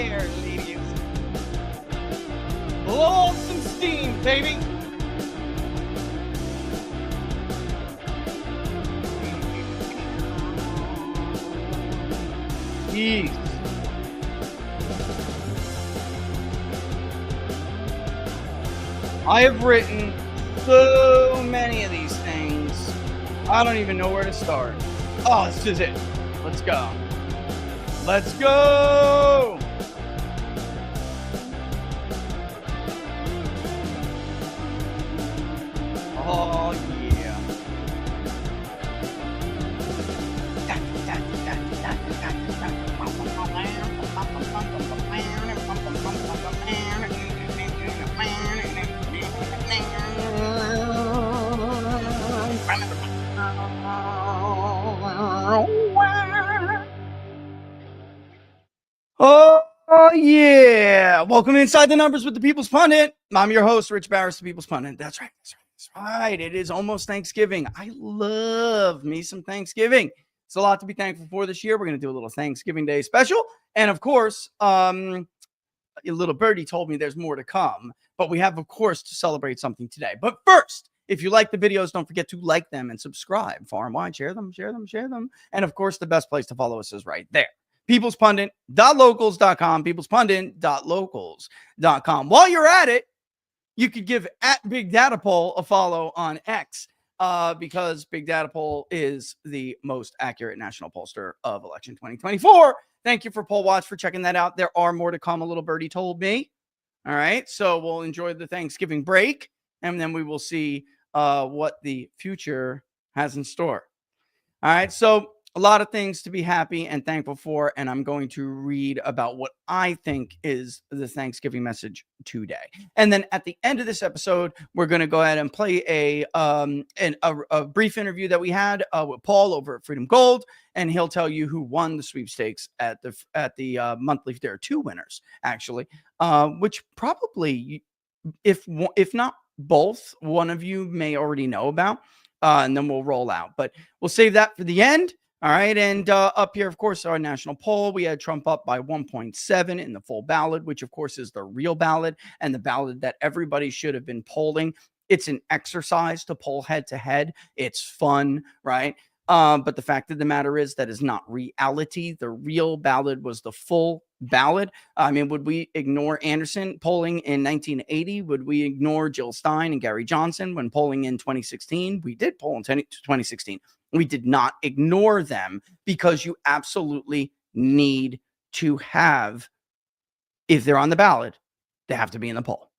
there, ladies. Blow off some steam, baby. Jeez. I have written so many of these things. I don't even know where to start. Oh, this is it. Let's go. Let's go. Oh, yeah. Oh, yeah. Welcome Inside the Numbers with the People's Pundit. I'm your host, Rich Barris, the People's Pundit. That's right. It is almost Thanksgiving. I love me some Thanksgiving. It's a lot to be thankful for this year. We're going to do a little Thanksgiving Day special. And of course, a little birdie told me there's more to come. But we have, of course, to celebrate something today. But first, if you like the videos, don't forget to like them and subscribe. Far and wide, share them. And of course, the best place to follow us is right there. peoplespundit.locals.com, peoplespundit.locals.com. While you're at it, you could give at Big Data Poll a follow on X because Big Data Poll is the most accurate national pollster of election 2024. Thank you for Poll Watch for checking that out. There are more to come, a little birdie told me. All right, so we'll enjoy the Thanksgiving break, and then we will see what the future has in store. All right, so a lot of things to be happy and thankful for, and I'm going to read about what I think is the Thanksgiving message today. And then at the end of this episode, we're going to go ahead and play a brief interview that we had with Paul over at Freedom Gold, and he'll tell you who won the sweepstakes at the monthly. There are two winners actually, which probably, if not both, one of you may already know about, and then we'll roll out. But we'll save that for the end. All right. And up here, of course, our national poll, we had Trump up by 1.7 in the full ballot, which, of course, is the real ballot and the ballot that everybody should have been polling. It's an exercise to poll head to head. It's fun, right? But the fact of the matter is that is not reality. The real ballot was the full ballot. I mean, would we ignore Anderson polling in 1980? Would we ignore Jill Stein and Gary Johnson when polling in 2016? We did poll in 2016. We did not ignore them because you absolutely need to have, if they're on the ballot, they have to be in the poll.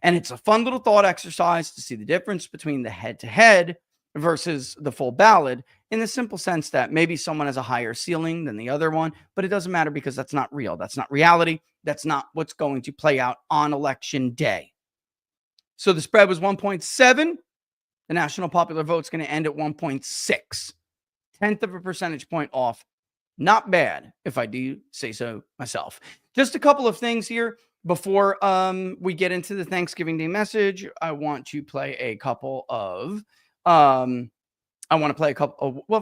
And it's a fun little thought exercise to see the difference between the head-to-head versus the full ballot, in the simple sense that maybe someone has a higher ceiling than the other one, but it doesn't matter because that's not real. That's not reality. That's not what's going to play out on election day. So the spread was 1.7. The national popular vote's going to end at 1.6. 10th of a percentage point off. Not bad, if I do say so myself. Just a couple of things here before we get into the Thanksgiving Day message. I want to play a couple of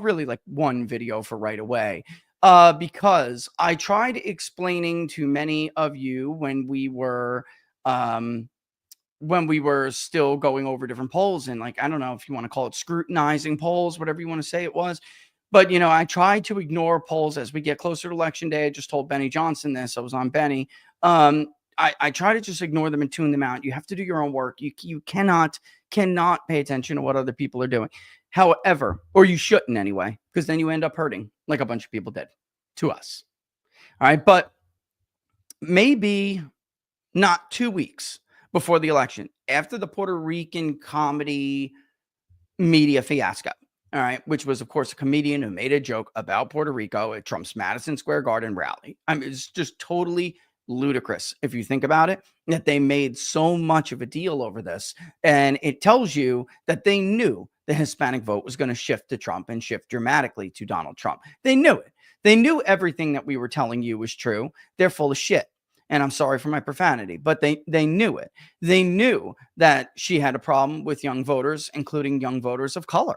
really like one video for right away, because I tried explaining to many of you when we were still going over different polls, and like, I don't know if you want to call it scrutinizing polls, whatever you want to say it was. But, you know, I tried to ignore polls as we get closer to election day. I just told Benny Johnson this. I was on Benny. I try to just ignore them and tune them out. You have to do your own work. You cannot pay attention to what other people are doing. However, or you shouldn't anyway, because then you end up hurting like a bunch of people did to us. All right. But maybe not 2 weeks before the election, after the Puerto Rican comedy media fiasco, all right, which was, of course, a comedian who made a joke about Puerto Rico at Trump's Madison Square Garden rally. I mean, it's just totally ludicrous if you think about it, that they made so much of a deal over this. And it tells you that they knew the Hispanic vote was going to shift to Trump and shift dramatically to Donald Trump. They knew it. They knew everything that we were telling you was true. They're full of shit. And I'm sorry for my profanity, but they knew it. They knew that she had a problem with young voters, including young voters of color.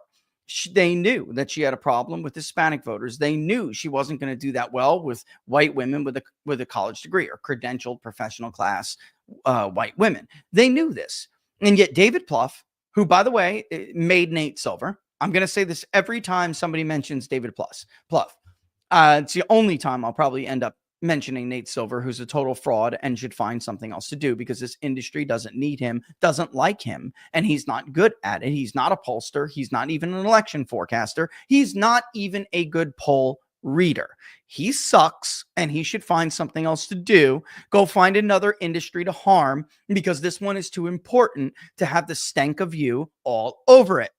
They knew that she had a problem with Hispanic voters. They knew she wasn't going to do that well with white women with a college degree or credentialed professional class white women. They knew this. And yet David Plouffe, who, by the way, made Nate Silver. I'm going to say this every time somebody mentions David Plouffe. It's the only time I'll probably end up mentioning Nate Silver, who's a total fraud and should find something else to do because this industry doesn't need him, doesn't like him, and he's not good at it. He's not a pollster. He's not even an election forecaster. He's not even a good poll reader. He sucks, and he should find something else to do. Go find another industry to harm because this one is too important to have the stank of you all over it.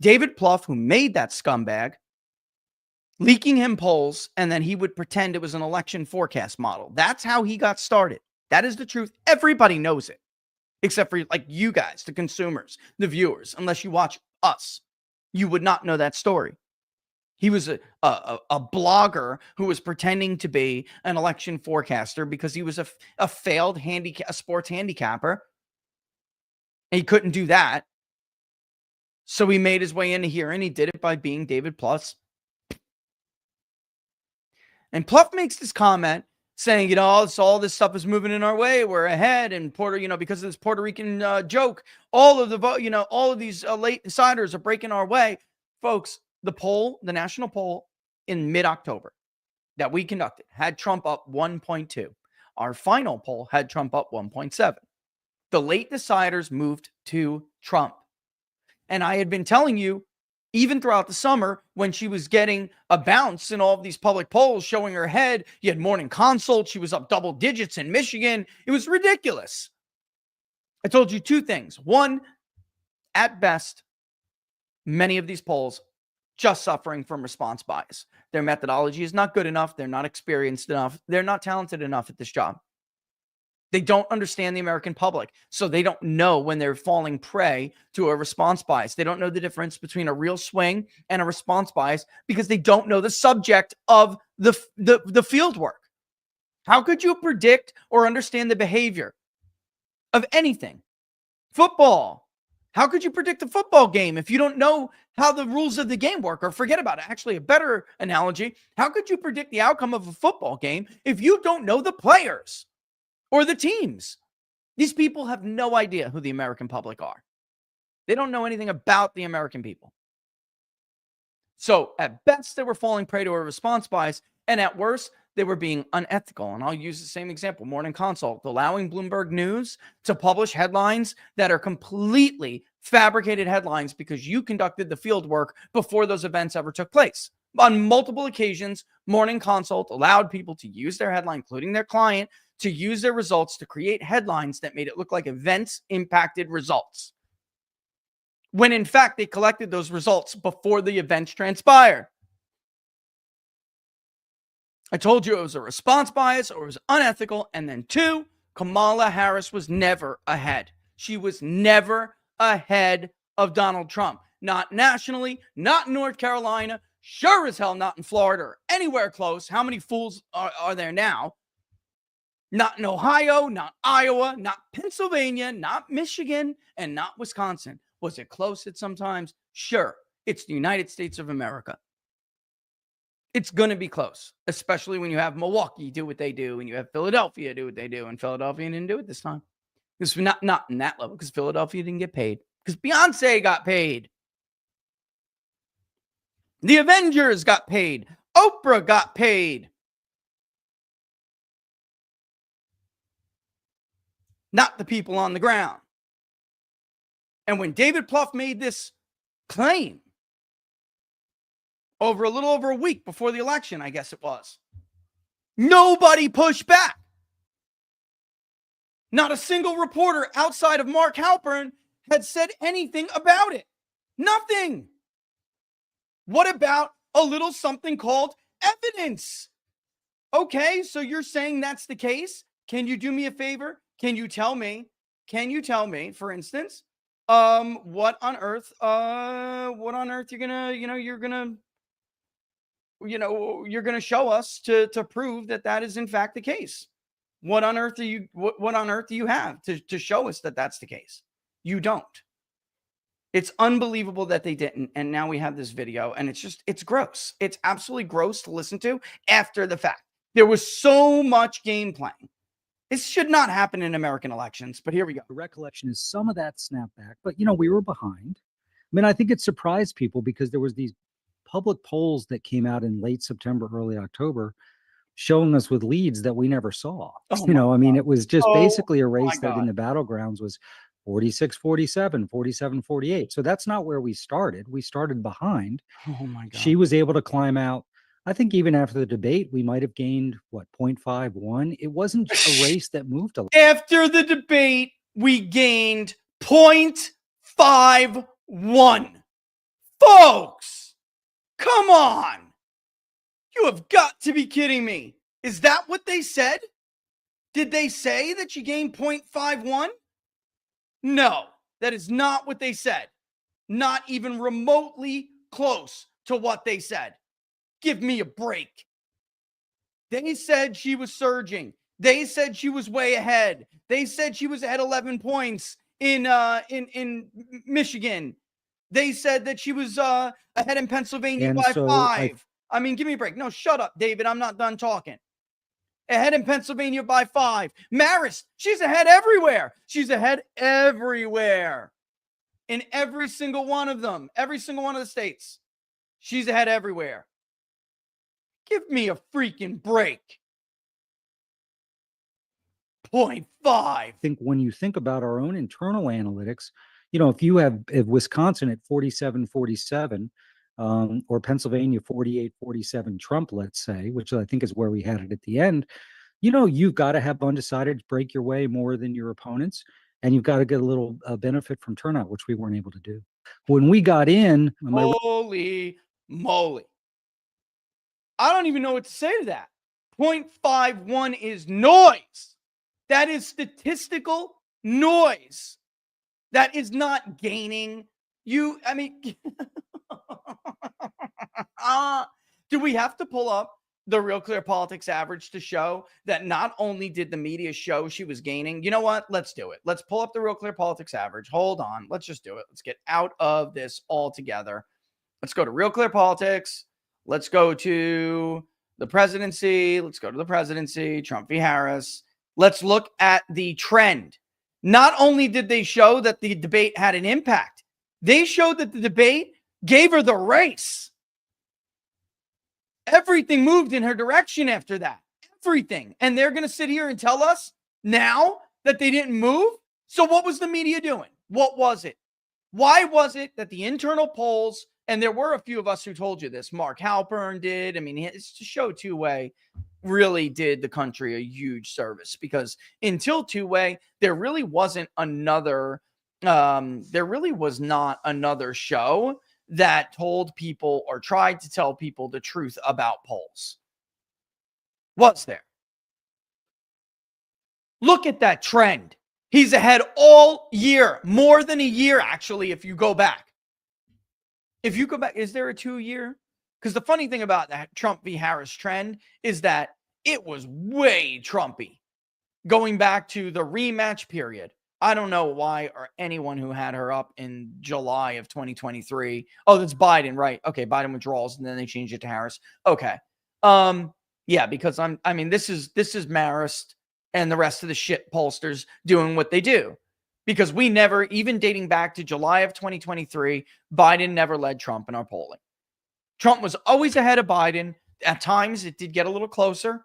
David Plouffe, who made that scumbag, leaking him polls, and then he would pretend it was an election forecast model. That's how he got started. That is the truth. Everybody knows it, except for like you guys, the consumers, the viewers. Unless you watch us, you would not know that story. He was a blogger who was pretending to be an election forecaster because he was a failed sports handicapper. And he couldn't do that. So he made his way into here, and he did it by being David Plouffe. And Plouffe makes this comment saying, all this stuff is moving in our way. We're ahead. And because of this Puerto Rican joke, all of these late deciders are breaking our way. Folks, the national poll in mid-October that we conducted had Trump up 1.2. Our final poll had Trump up 1.7. The late deciders moved to Trump. And I had been telling you, even throughout the summer, when she was getting a bounce in all of these public polls showing her head, you had Morning Consult, she was up double digits in Michigan. It was ridiculous. I told you two things. One, at best, many of these polls just suffering from response bias. Their methodology is not good enough. They're not experienced enough. They're not talented enough at this job. They don't understand the American public, so they don't know when they're falling prey to a response bias. They don't know the difference between a real swing and a response bias because they don't know the subject of the field work. How could you predict or understand the behavior of anything? Football. How could you predict a football game if you don't know how the rules of the game work? Or forget about it. Actually, a better analogy, how could you predict the outcome of a football game if you don't know the players or the teams? These people have no idea who the American public are. They don't know anything about the American people. So at best, they were falling prey to a response bias. And at worst, they were being unethical. And I'll use the same example, Morning Consult, allowing Bloomberg News to publish headlines that are completely fabricated headlines because you conducted the field work before those events ever took place. On multiple occasions, Morning Consult allowed people to use their headline, including their client, to use their results to create headlines that made it look like events impacted results, when in fact they collected those results before the events transpired. I told you it was a response bias or it was unethical. And then two, Kamala Harris was never ahead. She was never ahead of Donald Trump. Not nationally, not in North Carolina, sure as hell not in Florida or anywhere close. How many fools are there now? Not in Ohio, not Iowa, not Pennsylvania, not Michigan, and not Wisconsin. Was it close at some times? Sure. It's the United States of America. It's going to be close, especially when you have Milwaukee do what they do and you have Philadelphia do what they do, and Philadelphia didn't do it this time. It's not in that level because Philadelphia didn't get paid because Beyonce got paid. The Avengers got paid. Oprah got paid. Not the people on the ground. And when David Plouffe made this claim a little over a week before the election, I guess it was, nobody pushed back. Not a single reporter outside of Mark Halpern had said anything about it. Nothing. What about a little something called evidence? Okay, so you're saying that's the case? Can you do me a favor? Can you tell me, for instance, what on earth you're gonna show us to prove that is in fact the case? What on earth do you have to show us that that's the case? You don't. It's unbelievable that they didn't. And now we have this video, and it's gross. It's absolutely gross to listen to after the fact. There was so much game playing. This should not happen in American elections, but here we go. The recollection is some of that snapback, but we were behind. I mean, I think it surprised people because there was these public polls that came out in late September, early October, showing us with leads that we never saw. Oh I mean, it was just basically a my race that in God. the battlegrounds was 46, 47, 47, 48. So that's not where we started. We started behind. Oh my God. She was able to climb out. I think even after the debate, we might have gained what, 0.51. It wasn't a race that moved a lot. After the debate, we gained 0.51. Folks, come on. You have got to be kidding me. Is that what they said? Did they say that you gained 0.51? No, that is not what they said. Not even remotely close to what they said. Give me a break. They said she was surging. They said she was way ahead. They said she was ahead 11 points in Michigan. They said that she was ahead in Pennsylvania And by so 5. I mean, give me a break. No, shut up, David. I'm not done talking. Ahead in Pennsylvania by 5. Marist, she's ahead everywhere. She's ahead everywhere. In every single one of them. Every single one of the states. She's ahead everywhere. Give me a freaking break. 0.5. I think when you think about our own internal analytics, if you have Wisconsin at 47, 47, or Pennsylvania 48, 47 Trump, let's say, which I think is where we had it at the end, you've got to have undecided break your way more than your opponents. And you've got to get a little benefit from turnout, which we weren't able to do. When we got in, holy moly. I don't even know what to say to that. 0.51 is noise. That is statistical noise. That is not gaining. Do we have to pull up the Real Clear Politics average to show that not only did the media show she was gaining? You know what? Let's do it. Let's pull up the Real Clear Politics average. Hold on. Let's just do it. Let's get out of this altogether. Let's go to Real Clear Politics. Let's go to the presidency. Let's go to the presidency, Trump v. Harris. Let's look at the trend. Not only did they show that the debate had an impact, they showed that the debate gave her the race. Everything moved in her direction after that. Everything. And they're going to sit here and tell us now that they didn't move? So what was the media doing? What was it? Why was it that the internal polls, and there were a few of us who told you this, Mark Halpern did, it's to show two-way really did the country a huge service, because until two-way, there really was not another show that told people or tried to tell people the truth about polls. Was there? Look at that trend. He's ahead all year, more than a year, actually, if you go back. Is there a 2-year? Because the funny thing about that Trump v. Harris trend is that it was way Trumpy going back to the rematch period. I don't know why, or anyone who had her up in July of 2023. Oh, that's Biden, right? Okay, Biden withdrawals, and then they changed it to Harris. Okay. Yeah, because this is Marist and the rest of the shit pollsters doing what they do. Because we never, even dating back to July of 2023, Biden never led Trump in our polling. Trump was always ahead of Biden. At times, it did get a little closer,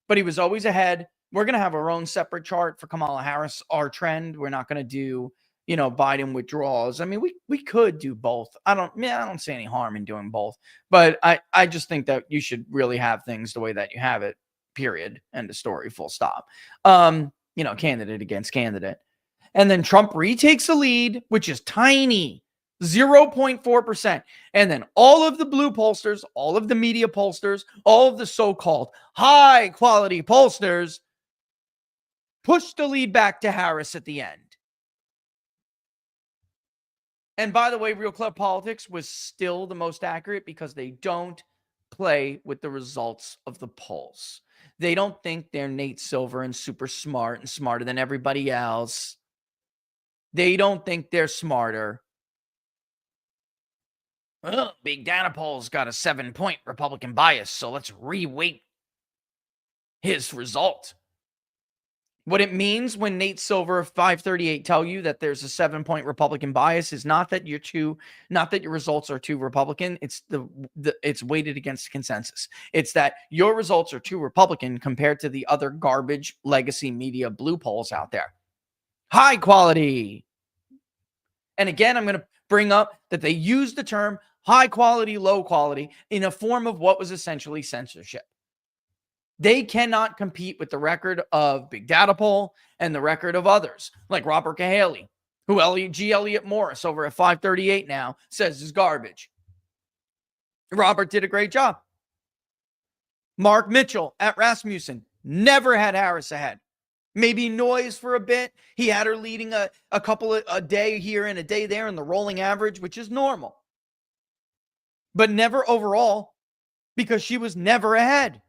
but he was always ahead. We're going to have our own separate chart for Kamala Harris, our trend. We're not going to do, Biden withdrawals. We could do both. I don't see any harm in doing both, but I just think that you should really have things the way that you have it, period. End of story, full stop. Candidate against candidate. And then Trump retakes the lead, which is tiny, 0.4%. And then all of the blue pollsters, all of the media pollsters, all of the so-called high-quality pollsters push the lead back to Harris at the end. And by the way, Real Clear Politics was still the most accurate because they don't play with the results of the polls. They don't think they're Nate Silver and super smart and smarter than everybody else. They don't think they're smarter. well, big data polls got a 7-point Republican bias, so let's reweight his result. What it means when Nate Silver of 538 tell you that there's a 7-point Republican bias is not that your results are too Republican. It's it's weighted against consensus. It's that your results are too Republican compared to the other garbage legacy media blue polls out there. High quality. And again, I'm going to bring up that they use the term high quality, low quality in a form of what was essentially censorship. They cannot compete with the record of Big Data Poll and the record of others, like Robert Cahaley, who G. Elliott Morris over at 538 now says is garbage. Robert did a great job. Mark Mitchell at Rasmussen never had Harris ahead. Maybe noise for a bit. He had her leading a day here and a day there in the rolling average, which is normal. But never overall, because she was never ahead.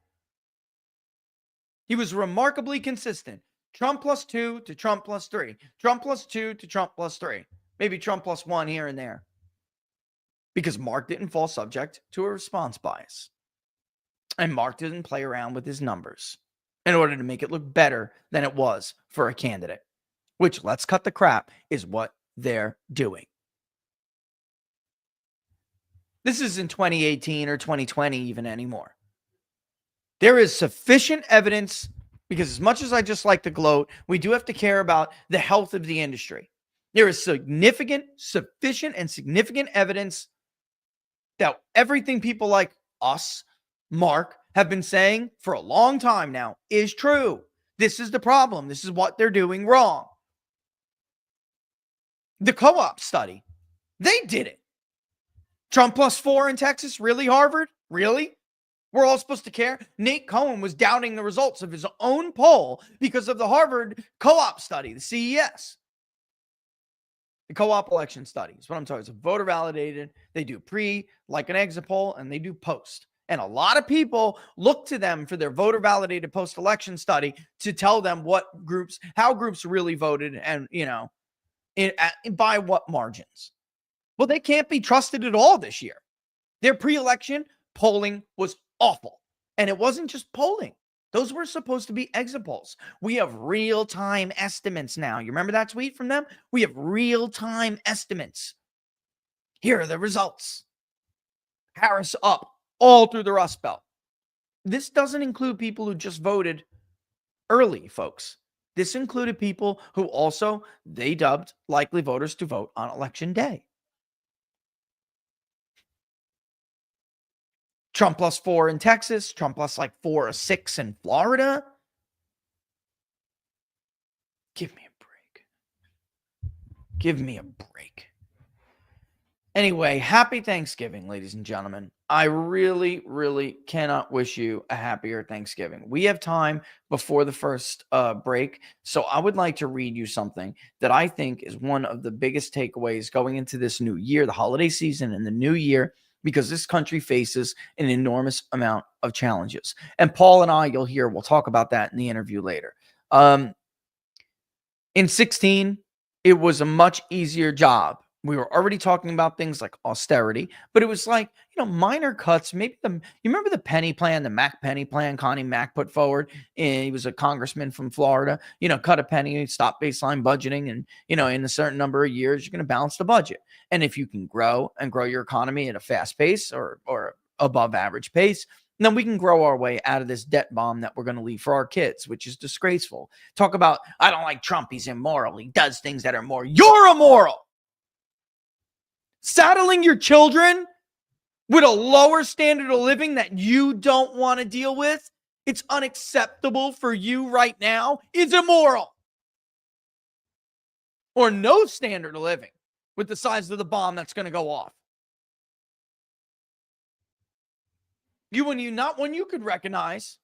He was remarkably consistent. Trump +2 to Trump +3. Trump +2 to Trump +3. Maybe Trump +1 here and there. Because Mark didn't fall subject to a response bias. And Mark didn't play around with his numbers in order to make it look better than it was for a candidate. Which, let's cut the crap, is what they're doing. This isn't 2018 or 2020 even anymore. There is sufficient evidence, because as much as I just like to gloat, we do have to care about the health of the industry. There is sufficient and significant evidence that everything people like us, Mark, have been saying for a long time now is true. This is the problem. This is what they're doing wrong. The co-op study, they did it. Trump +4 in Texas? Really, Harvard? Really? We're all supposed to care? Nate Cohen was doubting the results of his own poll because of the Harvard co-op study, the CES. The co-op election study is what I'm talking about. It's voter validated. They do pre, like an exit poll, and they do post. And a lot of people look to them for their voter validated post-election study to tell them how groups really voted and, by what margins. Well, they can't be trusted at all this year. Their pre-election polling was awful. And it wasn't just polling. Those were supposed to be exit polls. We have real-time estimates now. You remember that tweet from them? We have real-time estimates. Here are the results. Harris up all through the Rust Belt. This doesn't include people who just voted early, folks. This included people who also they dubbed likely voters to vote on election day. Trump +4 in Texas, Trump +4 or 6 in Florida. Give me a break. Give me a break. Anyway, happy Thanksgiving, ladies and gentlemen. I really, really cannot wish you a happier Thanksgiving. We have time before the first break, so I would like to read you something that I think is one of the biggest takeaways going into this new year, the holiday season and the new year, because this country faces an enormous amount of challenges. And Paul and I, you'll hear, we'll talk about that in the interview later. In 16, it was a much easier job. We were already talking about things like austerity, but it was like, minor cuts. Maybe you remember the penny plan, the Mac penny plan Connie Mack put forward? And he was a congressman from Florida, cut a penny, stop baseline budgeting. And, in a certain number of years, you're going to balance the budget. And if you can grow your economy at a fast pace or above average pace, then we can grow our way out of this debt bomb that we're going to leave for our kids, which is disgraceful. Talk about, I don't like Trump. He's immoral. He does things that are immoral. You're immoral. Saddling your children with a lower standard of living that you don't want to deal with, it's unacceptable for you right now, it's immoral. Or no standard of living with the size of the bomb that's going to go off. Not one you could recognize.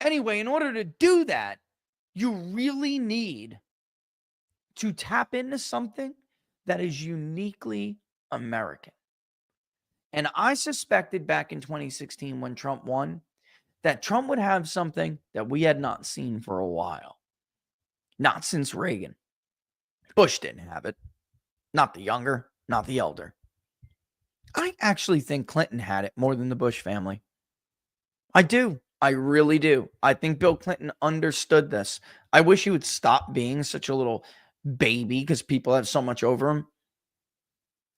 Anyway, in order to do that, you really need to tap into something that is uniquely American. And I suspected back in 2016 when Trump won that Trump would have something that we had not seen for a while. Not since Reagan. Bush didn't have it. not the younger, not the elder. I actually think Clinton had it more than the Bush family. I do. I really do. I think Bill Clinton understood this. I wish he would stop being such a little baby because people have so much over him.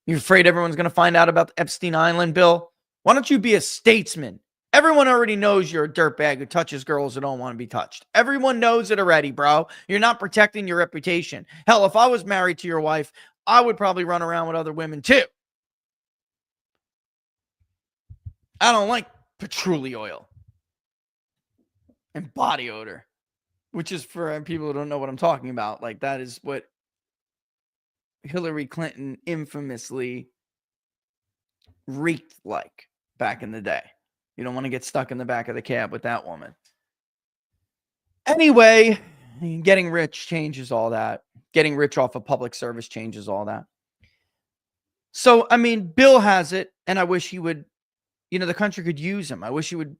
You're afraid everyone's going to find out about the Epstein Island, Bill? Why don't you be a statesman? Everyone already knows you're a dirtbag who touches girls who don't want to be touched. Everyone knows it already, bro. You're not protecting your reputation. Hell, if I was married to your wife, I would probably run around with other women too. I don't like patchouli oil and body odor, which is for people who don't know what I'm talking about. Like, that is what Hillary Clinton infamously reeked like back in the day. You don't want to get stuck in the back of the cab with that woman. Anyway, getting rich changes all that. Getting rich off of public service changes all that. So, I mean, Bill has it, and I wish he would, the country could use him. I wish he would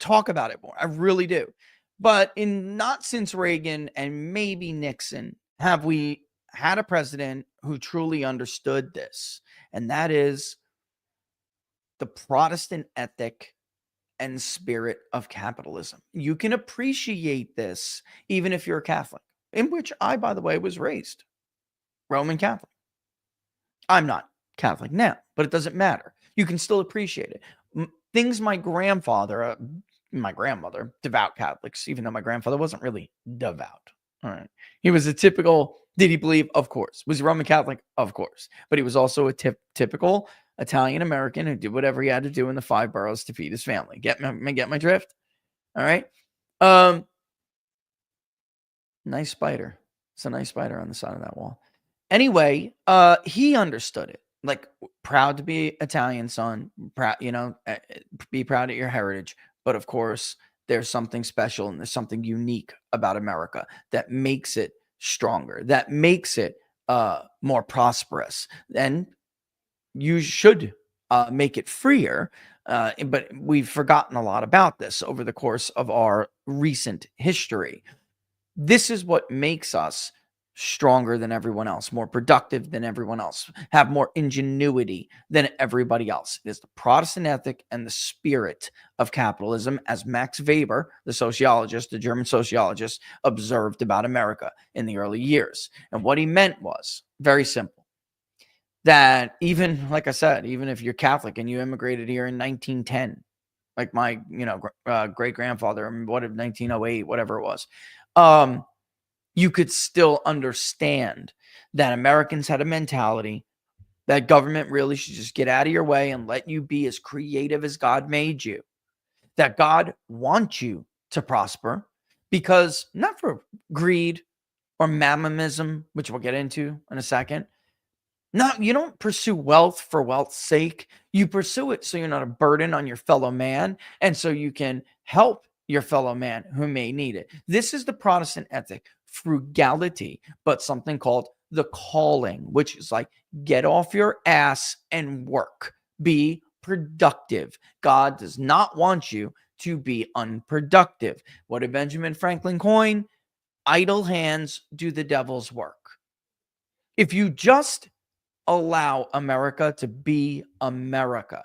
talk about it more. I really do. But not since Reagan and maybe Nixon have we had a president who truly understood this. And that is the Protestant ethic and spirit of capitalism. You can appreciate this even if you're a Catholic, in which I, by the way, was raised Roman Catholic. I'm not Catholic now, but it doesn't matter. You can still appreciate it. Things my grandfather, my grandmother, devout Catholics, even though my grandfather wasn't really devout. All right. He was a typical, did he believe? Of course. Was he Roman Catholic? Of course. But he was also a typical Italian American who did whatever he had to do in the 5 boroughs to feed his family. Get my drift? All right. Nice spider. It's a nice spider on the side of that wall. Anyway, he understood it. Like, proud to be Italian, son. Proud, be proud of your heritage. But of course, there's something special and there's something unique about America that makes it stronger, that makes it more prosperous. And you should make it freer. But we've forgotten a lot about this over the course of our recent history. This is what makes us stronger than everyone else, more productive than everyone else, have more ingenuity than everybody else. It is the Protestant ethic and the spirit of capitalism, as Max Weber, the sociologist, the German sociologist, observed about America in the early years. And what he meant was very simple. That even, like I said, even if you're Catholic and you immigrated here in 1910, like my, great-grandfather, what of 1908, whatever it was, you could still understand that Americans had a mentality that government really should just get out of your way and let you be as creative as God made you. That God wants you to prosper because not for greed or mammonism, which we'll get into in a second. No, you don't pursue wealth for wealth's sake. You pursue it so you're not a burden on your fellow man and so you can help your fellow man who may need it. This is the Protestant ethic. Frugality, but something called the calling, which is like, get off your ass and work. Be productive. God does not want you to be unproductive. What did Benjamin Franklin coin? Idle hands do the devil's work. If you just allow America to be America,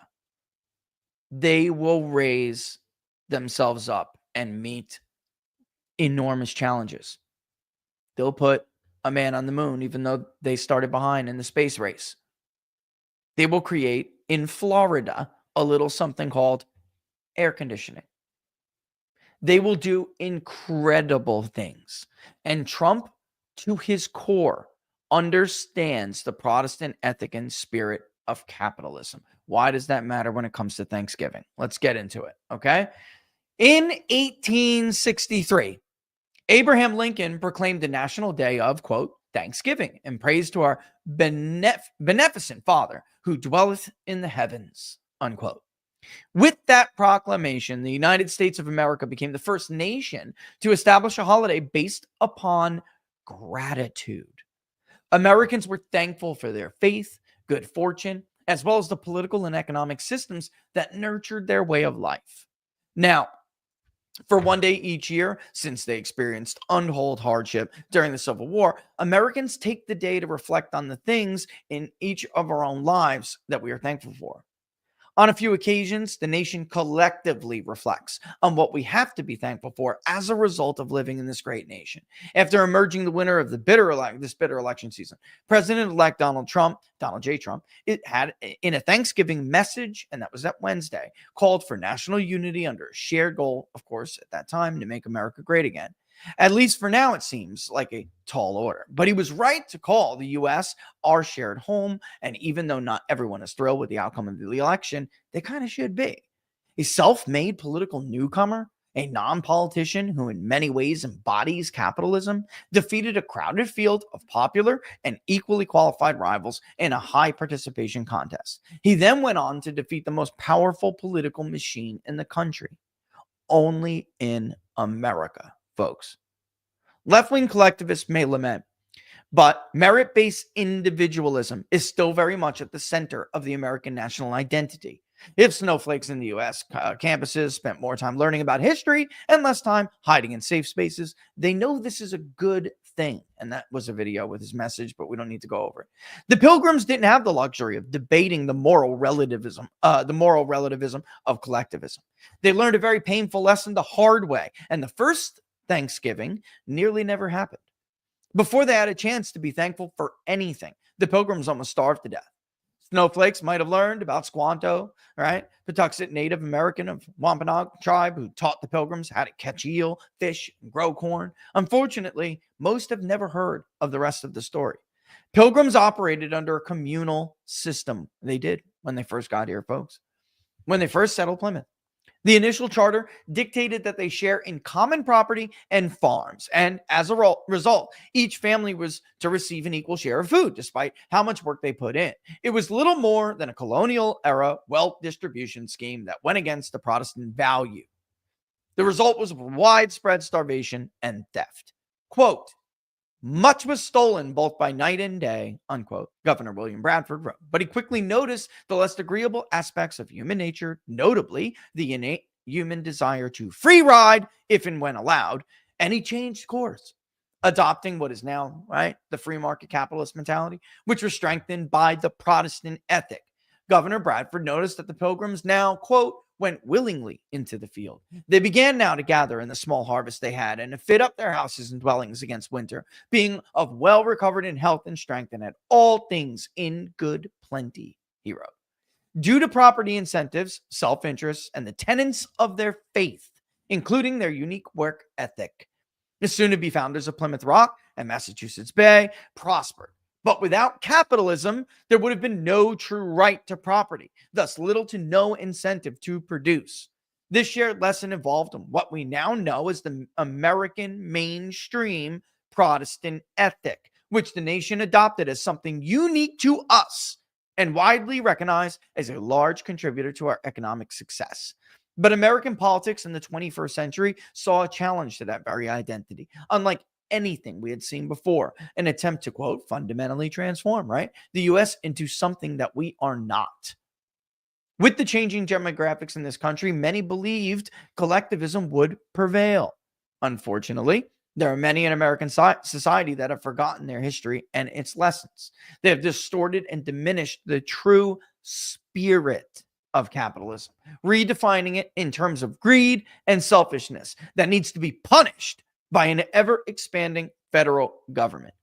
they will raise themselves up and meet enormous challenges. They'll put a man on the moon, even though they started behind in the space race. They will create in Florida a little something called air conditioning. They will do incredible things. And Trump, to his core, understands the Protestant ethic and spirit of capitalism. Why does that matter when it comes to Thanksgiving? Let's get into it, okay? In 1863, Abraham Lincoln proclaimed the national day of, quote, Thanksgiving, and praise to our beneficent Father who dwelleth in the heavens, unquote. With that proclamation, the United States of America became the first nation to establish a holiday based upon gratitude. Americans were thankful for their faith, good fortune, as well as the political and economic systems that nurtured their way of life. Now, For one day each year, since they experienced untold hardship during the Civil War, Americans take the day to reflect on the things in each of our own lives that we are thankful for. On a few occasions, the nation collectively reflects on what we have to be thankful for as a result of living in this great nation. After emerging the winner of this bitter election season, President-elect Donald J. Trump, it had in a Thanksgiving message, and that was that Wednesday, called for national unity under a shared goal, of course, at that time, to make America great again. At least for now, it seems like a tall order. But he was right to call the U.S. our shared home. And even though not everyone is thrilled with the outcome of the election, they kind of should be. A self-made political newcomer, a non-politician who in many ways embodies capitalism, defeated a crowded field of popular and equally qualified rivals in a high participation contest. He then went on to defeat the most powerful political machine in the country. Only in America, folks. Left-wing collectivists may lament, but merit-based individualism is still very much at the center of the American national identity. If snowflakes in the U.S. Campuses spent more time learning about history and less time hiding in safe spaces, they know this is a good thing. And that was a video with his message, but we don't need to go over it. The Pilgrims didn't have the luxury of debating the moral relativism of collectivism. They learned a very painful lesson the hard way, and the first Thanksgiving nearly never happened. Before they had a chance to be thankful for anything, the Pilgrims almost starved to death. Snowflakes might have learned about Squanto, right? Patuxet Native American of Wampanoag tribe who taught the Pilgrims how to catch eel, fish, and grow corn. Unfortunately, most have never heard of the rest of the story. Pilgrims operated under a communal system. They did when they first got here, folks. When they first settled Plymouth. The initial charter dictated that they share in common property and farms, and as a result, each family was to receive an equal share of food, despite how much work they put in. It was little more than a colonial-era wealth distribution scheme that went against the Protestant value. The result was widespread starvation and theft. Quote, "Much was stolen both by night and day," unquote, Governor William Bradford wrote. But he quickly noticed the less agreeable aspects of human nature, notably the innate human desire to free ride if and when allowed, and he changed course, adopting what is now, right, the free market capitalist mentality, which was strengthened by the Protestant ethic. Governor Bradford noticed that the Pilgrims now, quote, went willingly into the field. They began now to gather in the small harvest they had and to fit up their houses and dwellings against winter, being of well recovered in health and strength, and had all things in good plenty, he wrote. Due to property incentives, self-interest, and the tenets of their faith, including their unique work ethic, the soon-to-be founders of Plymouth Rock and Massachusetts Bay prospered. But without capitalism, there would have been no true right to property, thus little to no incentive to produce. This shared lesson evolved in what we now know as the American mainstream Protestant ethic, which the nation adopted as something unique to us and widely recognized as a large contributor to our economic success. But American politics in the 21st century saw a challenge to that very identity. Unlike anything we had seen before, an attempt to, quote, fundamentally transform, right, the U.S. into something that we are not. With the changing demographics in this country, many believed collectivism would prevail. Unfortunately, there are many in American society that have forgotten their history and its lessons. They have distorted and diminished the true spirit of capitalism, redefining it in terms of greed and selfishness that needs to be punished by an ever-expanding federal government.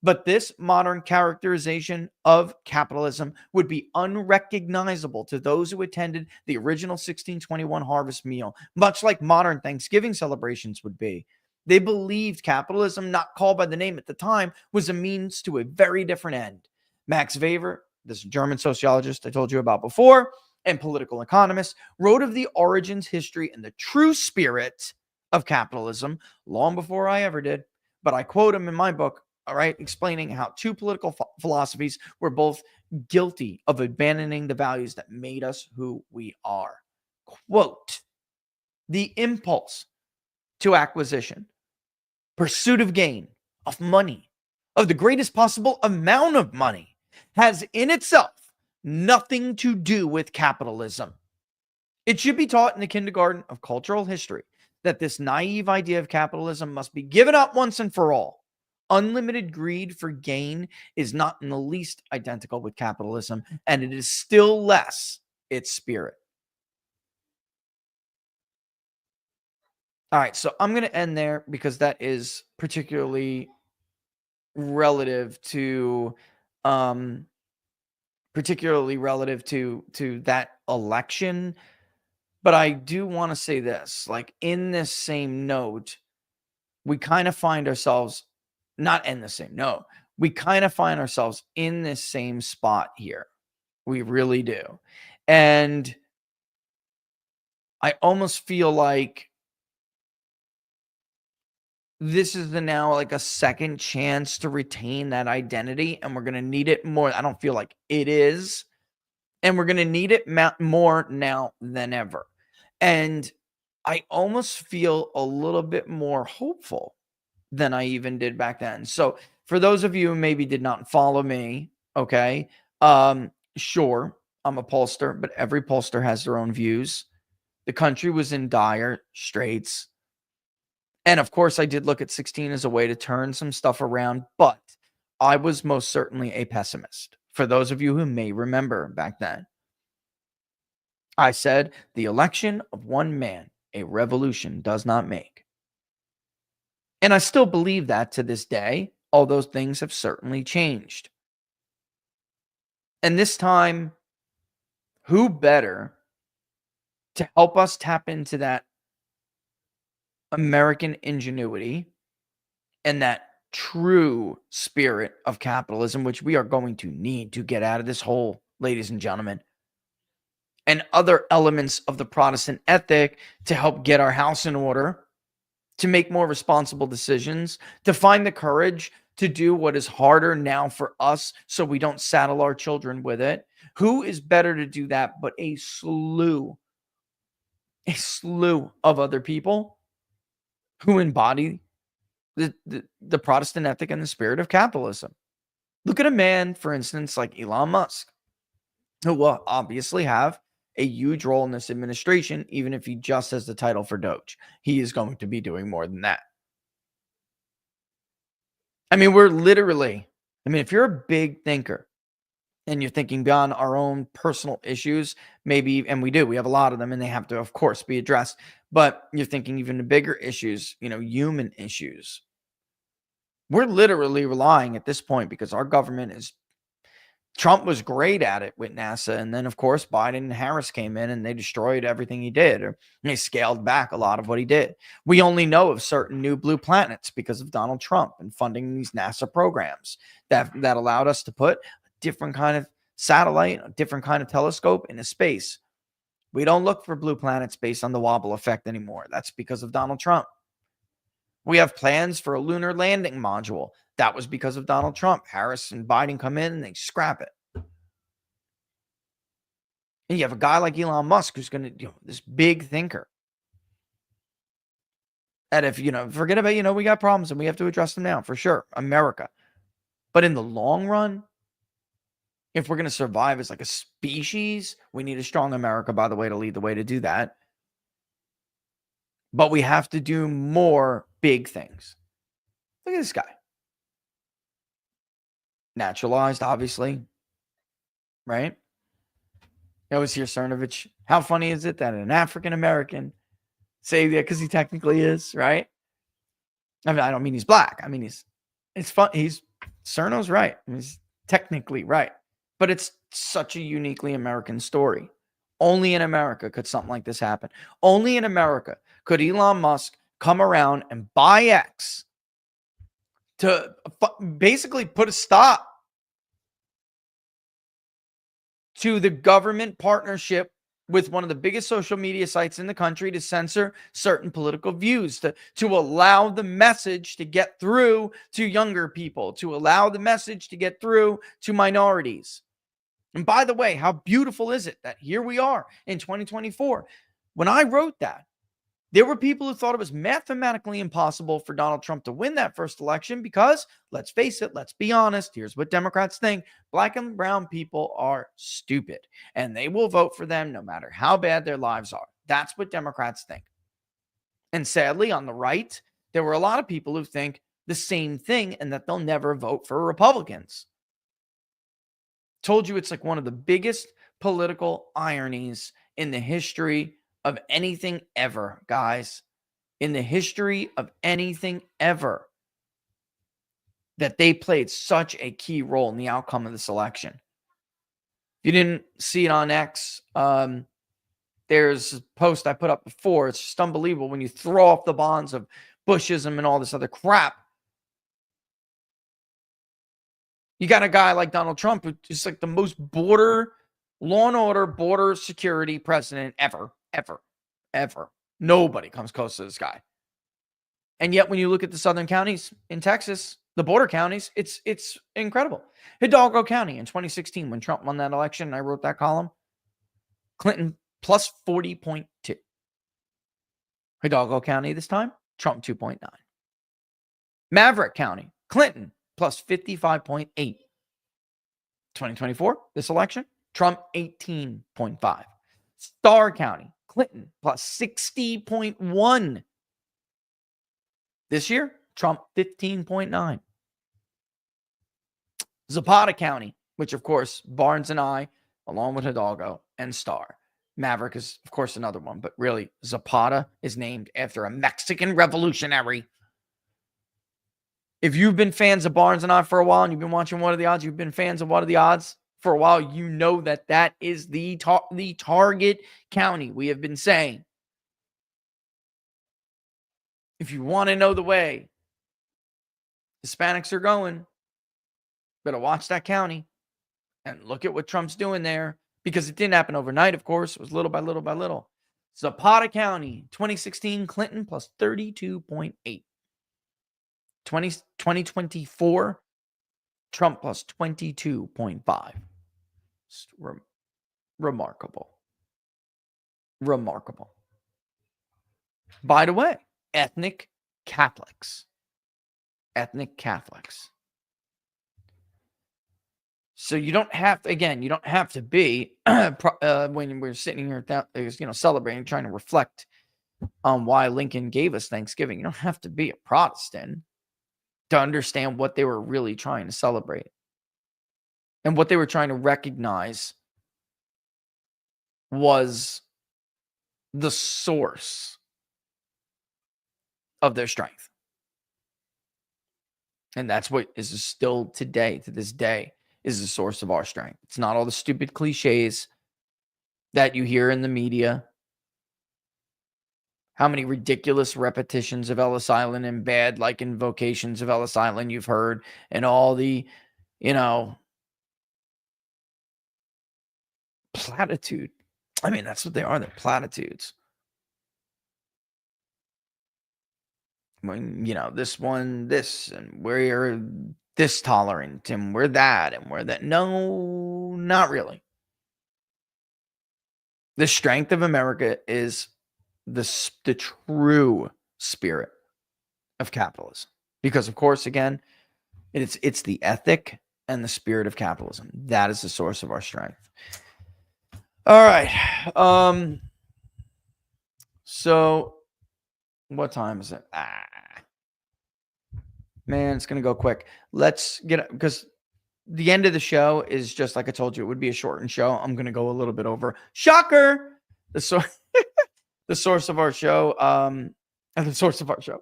But this modern characterization of capitalism would be unrecognizable to those who attended the original 1621 harvest meal, much like modern Thanksgiving celebrations would be. They believed capitalism, not called by the name at the time, was a means to a very different end. Max Weber, this German sociologist I told you about before, and political economist, wrote of the origins, history, and the true spirit of capitalism long before I ever did. But I quote him in my book, all right, explaining how two political philosophies were both guilty of abandoning the values that made us who we are. Quote, "The impulse to acquisition, pursuit of gain, of money, of the greatest possible amount of money, has in itself nothing to do with capitalism. It should be taught in the kindergarten of cultural history that this naive idea of capitalism must be given up once and for all. Unlimited greed for gain is not in the least identical with capitalism, and it is still less its spirit. All right, so I'm going to end there because that is particularly relative to that election. But I do want to say this, like, in this same note, we kind of find ourselves not in the same note. We kind of find ourselves in this same spot here. We really do. And I almost feel like this is now like a second chance to retain that identity, and we're going to need it more. I don't feel like it is. And we're going to need it more now than ever. And I almost feel a little bit more hopeful than I even did back then. So for those of you who maybe did not follow me, okay, sure, I'm a pollster, but every pollster has their own views. The country was in dire straits. And of course, I did look at 16 as a way to turn some stuff around, but I was most certainly a pessimist. For those of you who may remember back then, I said, the election of one man, a revolution does not make. And I still believe that to this day, although things have certainly changed. And this time, who better to help us tap into that American ingenuity and that true spirit of capitalism, which we are going to need to get out of this hole, ladies and gentlemen, and other elements of the Protestant ethic to help get our house in order, to make more responsible decisions, to find the courage to do what is harder now for us so we don't saddle our children with it. Who is better to do that but a slew of other people who embody the Protestant ethic and the spirit of capitalism? Look at a man, for instance, like Elon Musk, who will obviously have a huge role in this administration, even if he just has the title for Doge. He is going to be doing more than that. I mean, if you're a big thinker and you're thinking beyond our own personal issues, maybe, and we have a lot of them and they have to, of course, be addressed, but you're thinking even the bigger issues, human issues. We're literally relying at this point, because our government is, Trump was great at it with NASA. And then, of course, Biden and Harris came in and they destroyed everything he did, or they scaled back a lot of what he did. We only know of certain new blue planets because of Donald Trump and funding these NASA programs that allowed us to put a different kind of satellite, a different kind of telescope into space. We don't look for blue planets based on the wobble effect anymore. That's because of Donald Trump. We have plans for a lunar landing module. That was because of Donald Trump. Harris and Biden come in and they scrap it. And you have a guy like Elon Musk who's going to, this big thinker. And if, forget about, we got problems and we have to address them now, for sure, America. But in the long run, if we're going to survive as like a species, we need a strong America, by the way, to lead the way to do that. But we have to do more big things. Look at this guy. Naturalized, obviously. Right? I always hear Cernovich. How funny is it that an African-American say that, because he technically is, right? I mean, I don't mean he's black. I mean, it's fun. Cerno's right. He's technically right. But it's such a uniquely American story. Only in America could something like this happen. Only in America could Elon Musk come around and buy X to basically put a stop to the government partnership with one of the biggest social media sites in the country to censor certain political views, to allow the message to get through to younger people, to allow the message to get through to minorities. And by the way, how beautiful is it that here we are in 2024? When I wrote that, there were people who thought it was mathematically impossible for Donald Trump to win that first election because, let's face it, let's be honest, here's what Democrats think. Black and brown people are stupid, and they will vote for them no matter how bad their lives are. That's what Democrats think. And sadly, on the right, there were a lot of people who think the same thing and that they'll never vote for Republicans. Told you it's like one of the biggest political ironies in the history of anything ever, guys. In the history of anything ever, that they played such a key role in the outcome of this election. If you didn't see it on X, there's a post I put up before. It's just unbelievable when you throw off the bonds of Bushism and all this other crap. You got a guy like Donald Trump, who is like the most law and order, border security president ever. Nobody comes close to this guy. And yet when you look at the southern counties in Texas, the border counties, it's incredible. Hidalgo County in 2016, when Trump won that election, and I wrote that column, Clinton plus 40.2. Hidalgo County this time, Trump 2.9. Maverick County, Clinton plus 55.8. 2024, this election, Trump 18.5. Starr County, Clinton plus 60.1. This year, Trump 15.9. Zapata County, which of course Barnes and I, along with Hidalgo and Starr. Maverick is of course another one, but really Zapata is named after a Mexican revolutionary. If you've been fans of Barnes and I for a while and you've been watching What Are the Odds, you've been fans of What Are the Odds for a while, you know that that is the target county we have been saying. If you want to know the way Hispanics are going, better watch that county and look at what Trump's doing there, because it didn't happen overnight, of course. It was little by little by little. Zapata County, 2016, Clinton plus 32.8. 2024, Trump plus 22.5. Remarkable. By the way, ethnic Catholics. So you don't have to, again, you don't have to be, when we're sitting here, celebrating, trying to reflect on why Lincoln gave us Thanksgiving. You don't have to be a Protestant to understand what they were really trying to celebrate and what they were trying to recognize was the source of their strength. And that's what is still today, to this day, is the source of our strength. It's not all the stupid cliches that you hear in the media. How many ridiculous repetitions of Ellis Island and bad like invocations of Ellis Island you've heard, and all the, platitude. I mean, that's what they are. They're platitudes. When, this one, this, and we're this tolerant, and we're that, and we're that. No, not really. The strength of America is the true spirit of capitalism. Because, of course, again, it's the ethic and the spirit of capitalism. That is the source of our strength. All right. So what time is it? Man, it's going to go quick. Let's get, because the end of the show is just like I told you, it would be a shortened show. I'm going to go a little bit over. Shocker. The source of our show. The source of our show.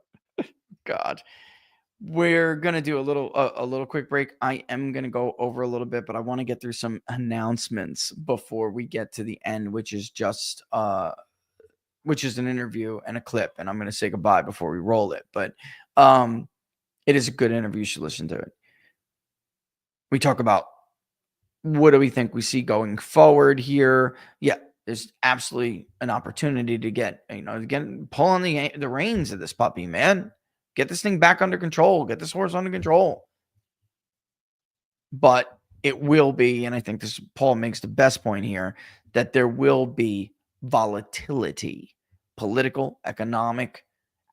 God. We're going to do a little quick break. I am going to go over a little bit, but I want to get through some announcements before we get to the end, which is just which is an interview and a clip, and I'm going to say goodbye before we roll it. But it is a good interview. You should listen to it. We talk about what do we think we see going forward here. Yeah, there's absolutely an opportunity to get, pull on the reins of this puppy, man. Get this thing back under control. Get this horse under control. But it will be, and I think Paul makes the best point here, that there will be volatility, political, economic,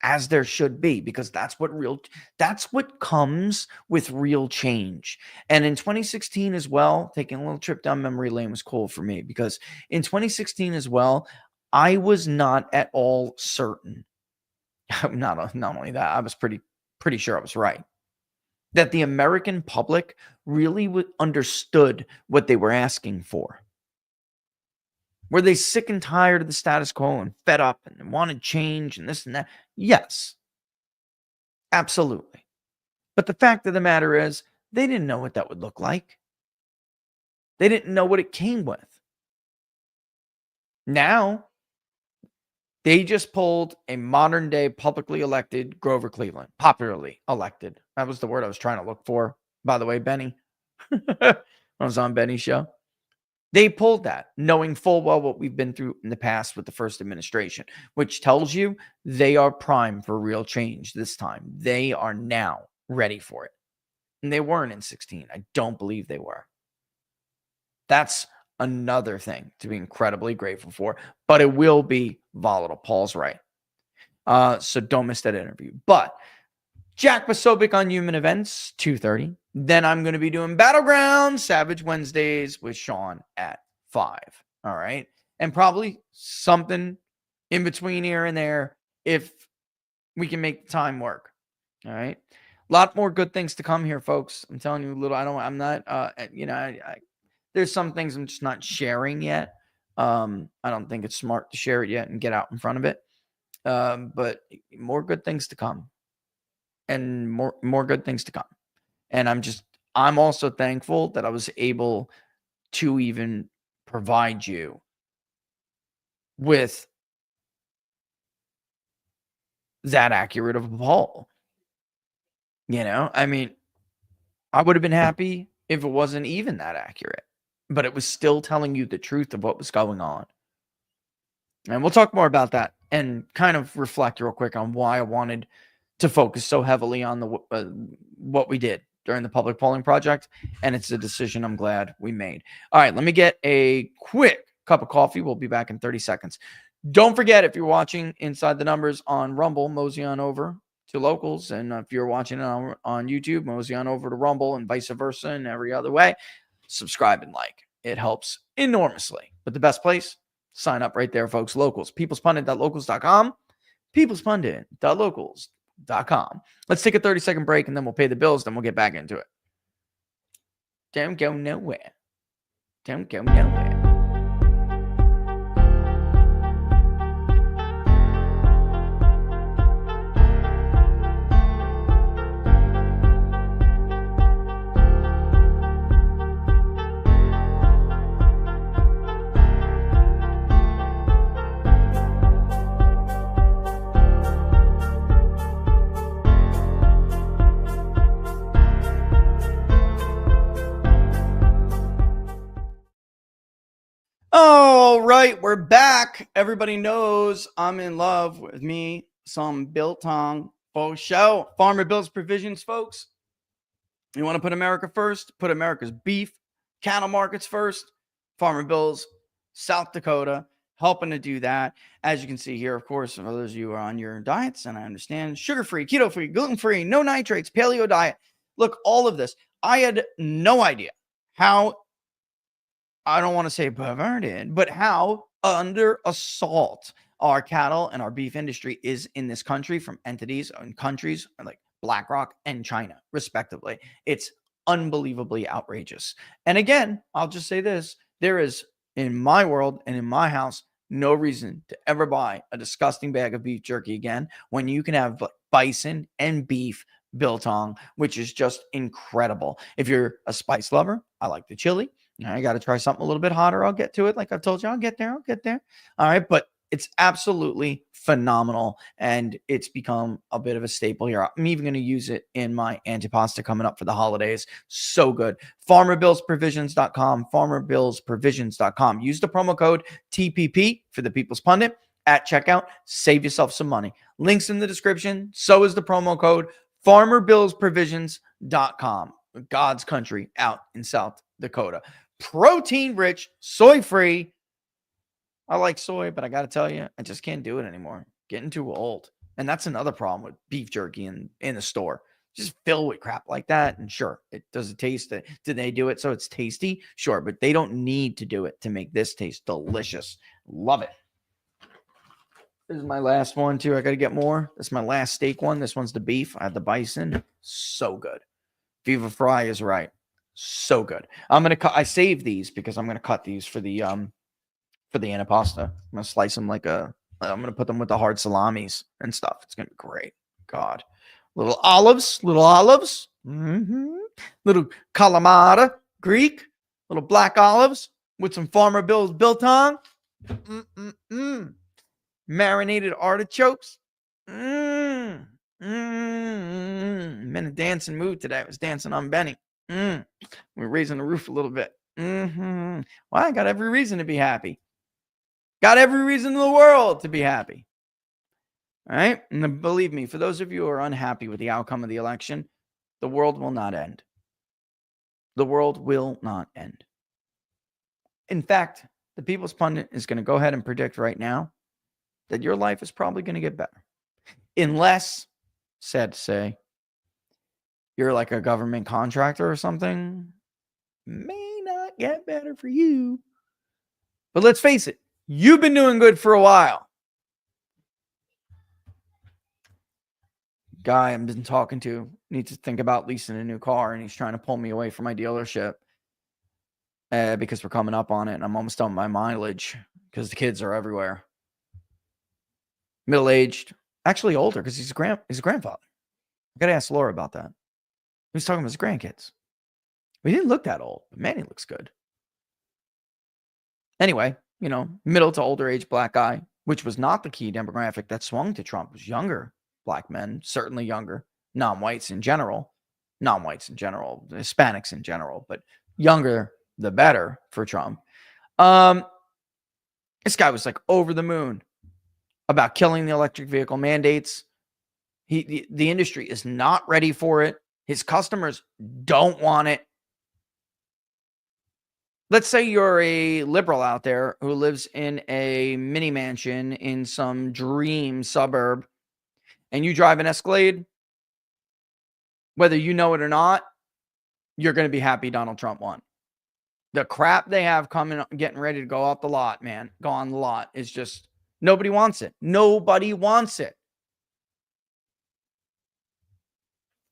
as there should be, because that's what comes with real change. And in 2016 as well, taking a little trip down memory lane was cool for me, because in 2016 as well, I was not at all certain not only that, I was pretty sure I was right. That the American public really understood what they were asking for. Were they sick and tired of the status quo and fed up and wanted change and this and that? Yes, absolutely. But the fact of the matter is, they didn't know what that would look like. They didn't know what it came with. Now, they just pulled a modern day publicly elected Grover Cleveland, popularly elected. That was the word I was trying to look for, by the way, Benny. I was on Benny's show. They pulled that, knowing full well what we've been through in the past with the first administration, which tells you they are primed for real change this time. They are now ready for it. And they weren't in 16. I don't believe they were. That's another thing to be incredibly grateful for, but it will be volatile. Paul's right. So don't miss that interview. But Jack Posobiec on Human Events, 2:30. Then I'm going to be doing Battleground Savage Wednesdays with Sean at 5. All right. And probably something in between here and there if we can make the time work. All right. A lot more good things to come here, folks. I'm telling you there's some things I'm just not sharing yet. I don't think it's smart to share it yet and get out in front of it. But more good things to come. And more good things to come. And I'm also thankful that I was able to even provide you with that accurate of a poll. I mean, I would have been happy if it wasn't even that accurate, but it was still telling you the truth of what was going on. And we'll talk more about that and kind of reflect real quick on why I wanted to focus so heavily on what we did during the public polling project. And it's a decision I'm glad we made. All right, let me get a quick cup of coffee. We'll be back in 30 seconds. Don't forget, if you're watching Inside the Numbers on Rumble, mosey on over to Locals. And if you're watching on YouTube, mosey on over to Rumble and vice versa and every other way. Subscribe and like. It helps enormously. But the best place, sign up right there, folks. Locals. peoplespundit.locals.com. peoplespundit.locals.com. Let's take a 30-second break and then we'll pay the bills. Then we'll get back into it. Don't go nowhere. Don't go nowhere. All right, we're back. Everybody knows I'm in love with me some biltong faux show. Farmer Bills Provisions, folks. You want to put America first? Put America's beef, cattle markets first. Farmer Bills, South Dakota, helping to do that. As you can see here, of course, for those of you who are on your diets, and I understand, sugar-free, keto-free, gluten-free, no nitrates, paleo diet. Look, all of this. I had no idea how, I don't want to say perverted, but how under assault our cattle and our beef industry is in this country from entities and countries like BlackRock and China, respectively. It's unbelievably outrageous. And again, I'll just say this. There is, in my world and in my house, no reason to ever buy a disgusting bag of beef jerky again when you can have bison and beef biltong, which is just incredible. If you're a spice lover, I like the chili. I got to try something a little bit hotter. I'll get to it. Like I've told you, I'll get there. All right. But it's absolutely phenomenal. And it's become a bit of a staple here. I'm even going to use it in my antipasta coming up for the holidays. So good. FarmerBillsProvisions.com. FarmerBillsProvisions.com. Use the promo code TPP for the People's Pundit at checkout. Save yourself some money. Links in the description. So is the promo code FarmerBillsProvisions.com. God's country out in South Dakota. Protein rich, soy free. I like soy, but I got to tell you, I just can't do it anymore. Getting too old. And that's another problem with beef jerky in the store. Just filled with crap like that. And sure, it does it taste. Do they do it so it's tasty? Sure, but they don't need to do it to make this taste delicious. Love it. This is my last one too. I got to get more. This is my last steak one. This one's the beef. I had the bison. So good. Viva Fry is right. So good. I'm gonna cut. I saved these because I'm gonna cut these for the antipasta. I'm gonna slice them like a. I'm gonna put them with the hard salamis and stuff. It's gonna be great. God, little olives. Mm-hmm. Little calamata Greek. Little black olives with some Farmer Bill's biltong. Marinated artichokes. I'm in a dancing mood today. I was dancing on Benny. We're raising the roof a little bit. Well, I got every reason to be happy. Got every reason in the world to be happy. All right? And believe me, for those of you who are unhappy with the outcome of the election, the world will not end. The world will not end. In fact, the People's Pundit is going to go ahead and predict right now that your life is probably going to get better. Unless, sad to say, you're like a government contractor or something, may not get better for you. But let's face it, you've been doing good for a while. Guy I've been talking to needs to think about leasing a new car, and he's trying to pull me away from my dealership because we're coming up on it, and I'm almost done with my mileage because the kids are everywhere. Middle-aged, actually older because he's a grandfather. I got to ask Laura about that. He was talking about his grandkids. He didn't look that old, but man, he looks good. Anyway, middle to older age black guy, which was not the key demographic that swung to Trump. It was younger black men, certainly younger, non-whites in general, Hispanics in general, but younger the better for Trump. This guy was like over the moon about killing the electric vehicle mandates. The industry is not ready for it. His customers don't want it. Let's say you're a liberal out there who lives in a mini mansion in some dream suburb and you drive an Escalade. Whether you know it or not, you're going to be happy Donald Trump won. The crap they have coming, getting ready to go off the lot, man, go on the lot is just, nobody wants it. Nobody wants it.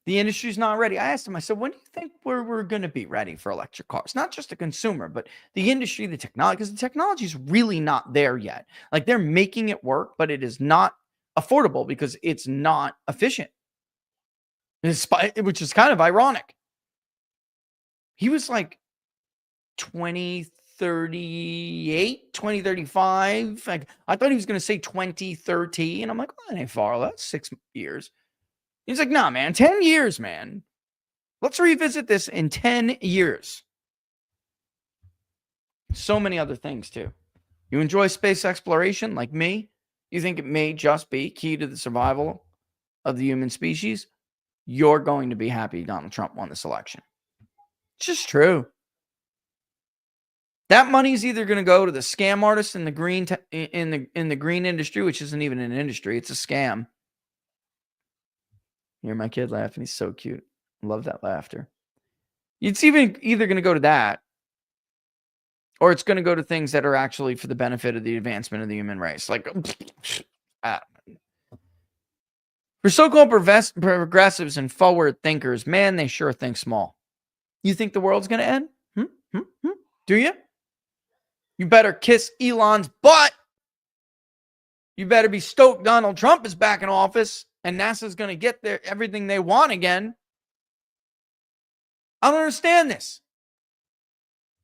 The industry's not ready. I asked him, I said, when do you think we're going to be ready for electric cars? Not just the consumer, but the industry, the technology, because the technology is really not there yet. Like they're making it work, but it is not affordable because it's not efficient, which is kind of ironic. He was like 2038, 2035. Like, I thought he was going to say 2030. And I'm like, well, that ain't far. That's 6 years. He's like, nah, man, 10 years, man. Let's revisit this in 10 years. So many other things, too. You enjoy space exploration like me? You think it may just be key to the survival of the human species? You're going to be happy Donald Trump won this election. It's just true. That money is either going to go to the scam artists in the green in the green industry, which isn't even an industry, it's a scam. Hear my kid laughing. He's so cute. Love that laughter. It's either going to go to that, or it's going to go to things that are actually for the benefit of the advancement of the human race. Like, for so-called progressives and forward thinkers, man, they sure think small. You think the world's going to end? Do you? You better kiss Elon's butt. You better be stoked Donald Trump is back in office and NASA's going to get everything they want again. I don't understand this.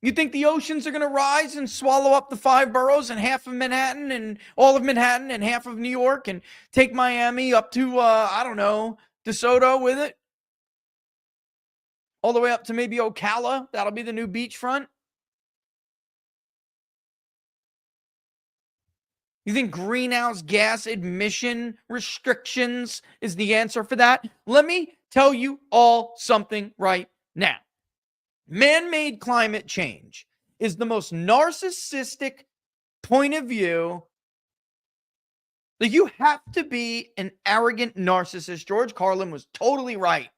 You think the oceans are going to rise and swallow up the 5 boroughs and half of Manhattan and all of Manhattan and half of New York and take Miami up to, I don't know, DeSoto with it? All the way up to maybe Ocala. That'll be the new beachfront. You think greenhouse gas emission restrictions is the answer for that? Let me tell you all something right now. Man-made climate change is the most narcissistic point of view. Like, you have to be an arrogant narcissist. George Carlin was totally right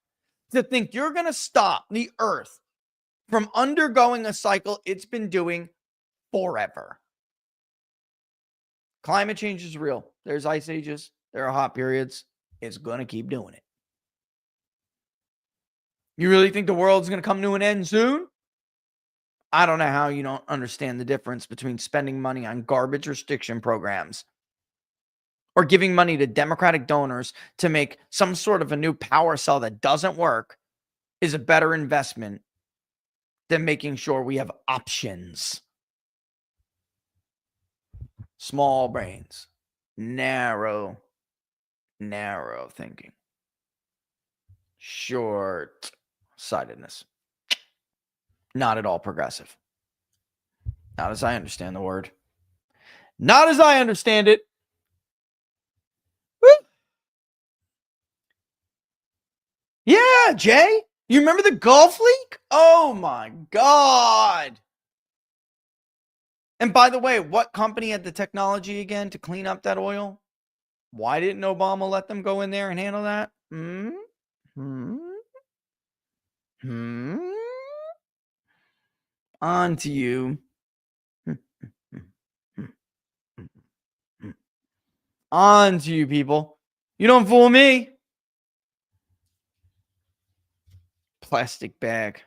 to think you're going to stop the earth from undergoing a cycle it's been doing forever. Climate change is real. There's ice ages. There are hot periods. It's going to keep doing it. You really think the world's going to come to an end soon? I don't know how you don't understand the difference between spending money on garbage restriction programs or giving money to Democratic donors to make some sort of a new power cell that doesn't work is a better investment than making sure we have options. Small brains, narrow thinking, short-sightedness. Not at all progressive. Not as I understand the word. Not as I understand it. Woo. Yeah, Jay. You remember the Gulf leak? Oh my God. And by the way, what company had the technology again to clean up that oil? Why didn't Obama let them go in there and handle that? On to you. On to you, people. You don't fool me. Plastic bag.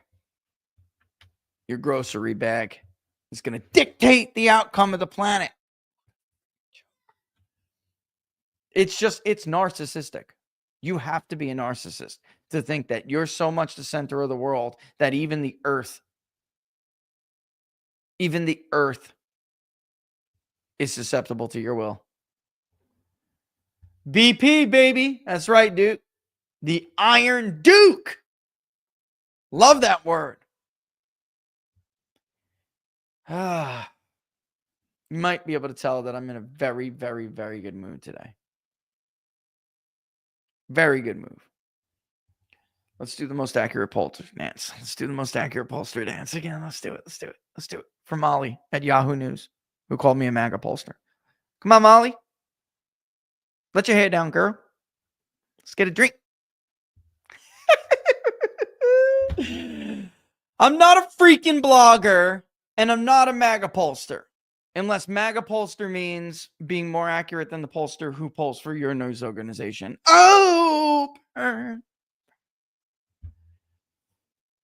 Your grocery bag is going to dictate the outcome of the planet. It's narcissistic. You have to be a narcissist to think that you're so much the center of the world that even the earth is susceptible to your will. BP, baby. That's right, Duke. The Iron Duke. Love that word. You might be able to tell that I'm in a very, very, very good mood today. Very good move. Let's do the most accurate pollster dance. Let's do the most accurate pollster dance again. Let's do it. For Molly at Yahoo News, who called me a MAGA pollster. Come on, Molly. Let your hair down, girl. Let's get a drink. I'm not a freaking blogger, and I'm not a MAGA pollster. Unless MAGA pollster means being more accurate than the pollster who polls for your news organization. Oh,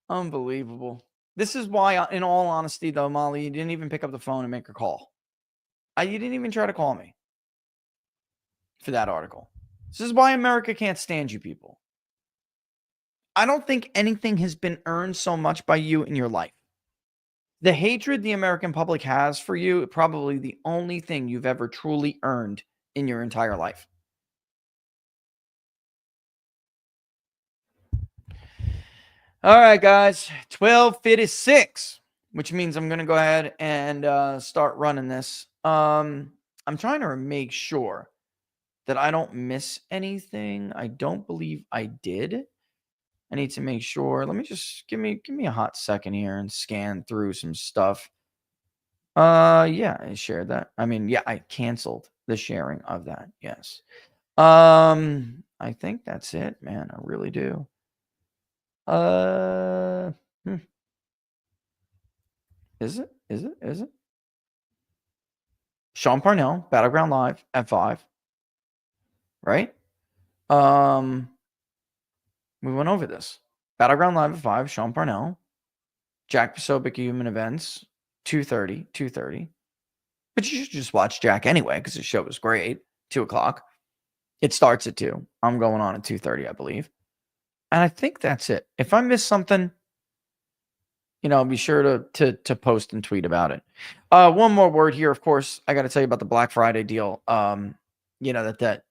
unbelievable. This is why, in all honesty, though, Molly, you didn't even pick up the phone and make a call. You didn't even try to call me for that article. This is why America can't stand you people. I don't think anything has been earned so much by you in your life. The hatred the American public has for you is probably the only thing you've ever truly earned in your entire life. All right, guys. 12:56, which means I'm going to go ahead and start running this. I'm trying to make sure that I don't miss anything. I don't believe I did. I need to make sure. Let me just give me a hot second here and scan through some stuff. Yeah, I shared that. I mean, yeah, I canceled the sharing of that. Yes. I think that's it, man. I really do. Is it? Sean Parnell, Battleground Live at 5. Right? We went over this. Battleground Live at 5, Sean Parnell. Jack Posobiec, Human Events, 2:30. But you should just watch Jack anyway, because the show was great. 2 o'clock. It starts at 2. I'm going on at 2:30, I believe. And I think that's it. If I miss something, be sure to post and tweet about it. One more word here, of course. I got to tell you about the Black Friday deal. That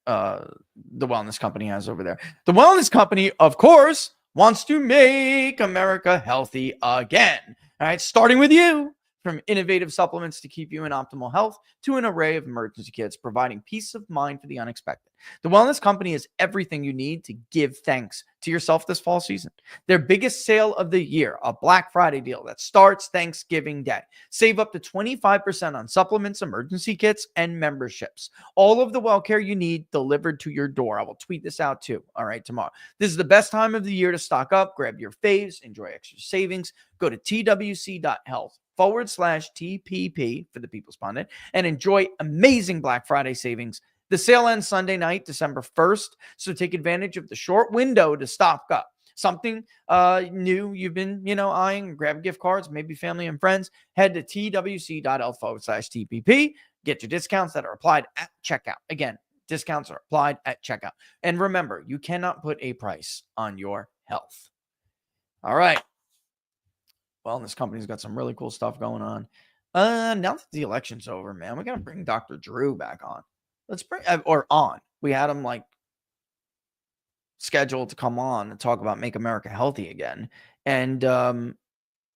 the wellness company has over there. The wellness company, of course, wants to make America healthy again. All right, starting with you. From innovative supplements to keep you in optimal health to an array of emergency kits providing peace of mind for the unexpected. The Wellness Company is everything you need to give thanks to yourself this fall season. Their biggest sale of the year, a Black Friday deal that starts Thanksgiving Day. Save up to 25% on supplements, emergency kits, and memberships. All of the well care you need delivered to your door. I will tweet this out too, all right, tomorrow. This is the best time of the year to stock up, grab your faves, enjoy extra savings. Go to twc.health PunditGold.com/TPP for the People's Pundit and enjoy amazing Black Friday savings. The sale ends Sunday night, December 1st. So take advantage of the short window to stock up. Something new you've been, eyeing, grab gift cards, maybe family and friends. Head to twc.l/TPP. Get your discounts that are applied at checkout. Again, discounts are applied at checkout. And remember, you cannot put a price on your health. All right. Well, this company's got some really cool stuff going on. Now that the election's over, man, we got to bring Dr. Drew back on. Let's bring, or on. We had him scheduled to come on and talk about Make America Healthy again. And the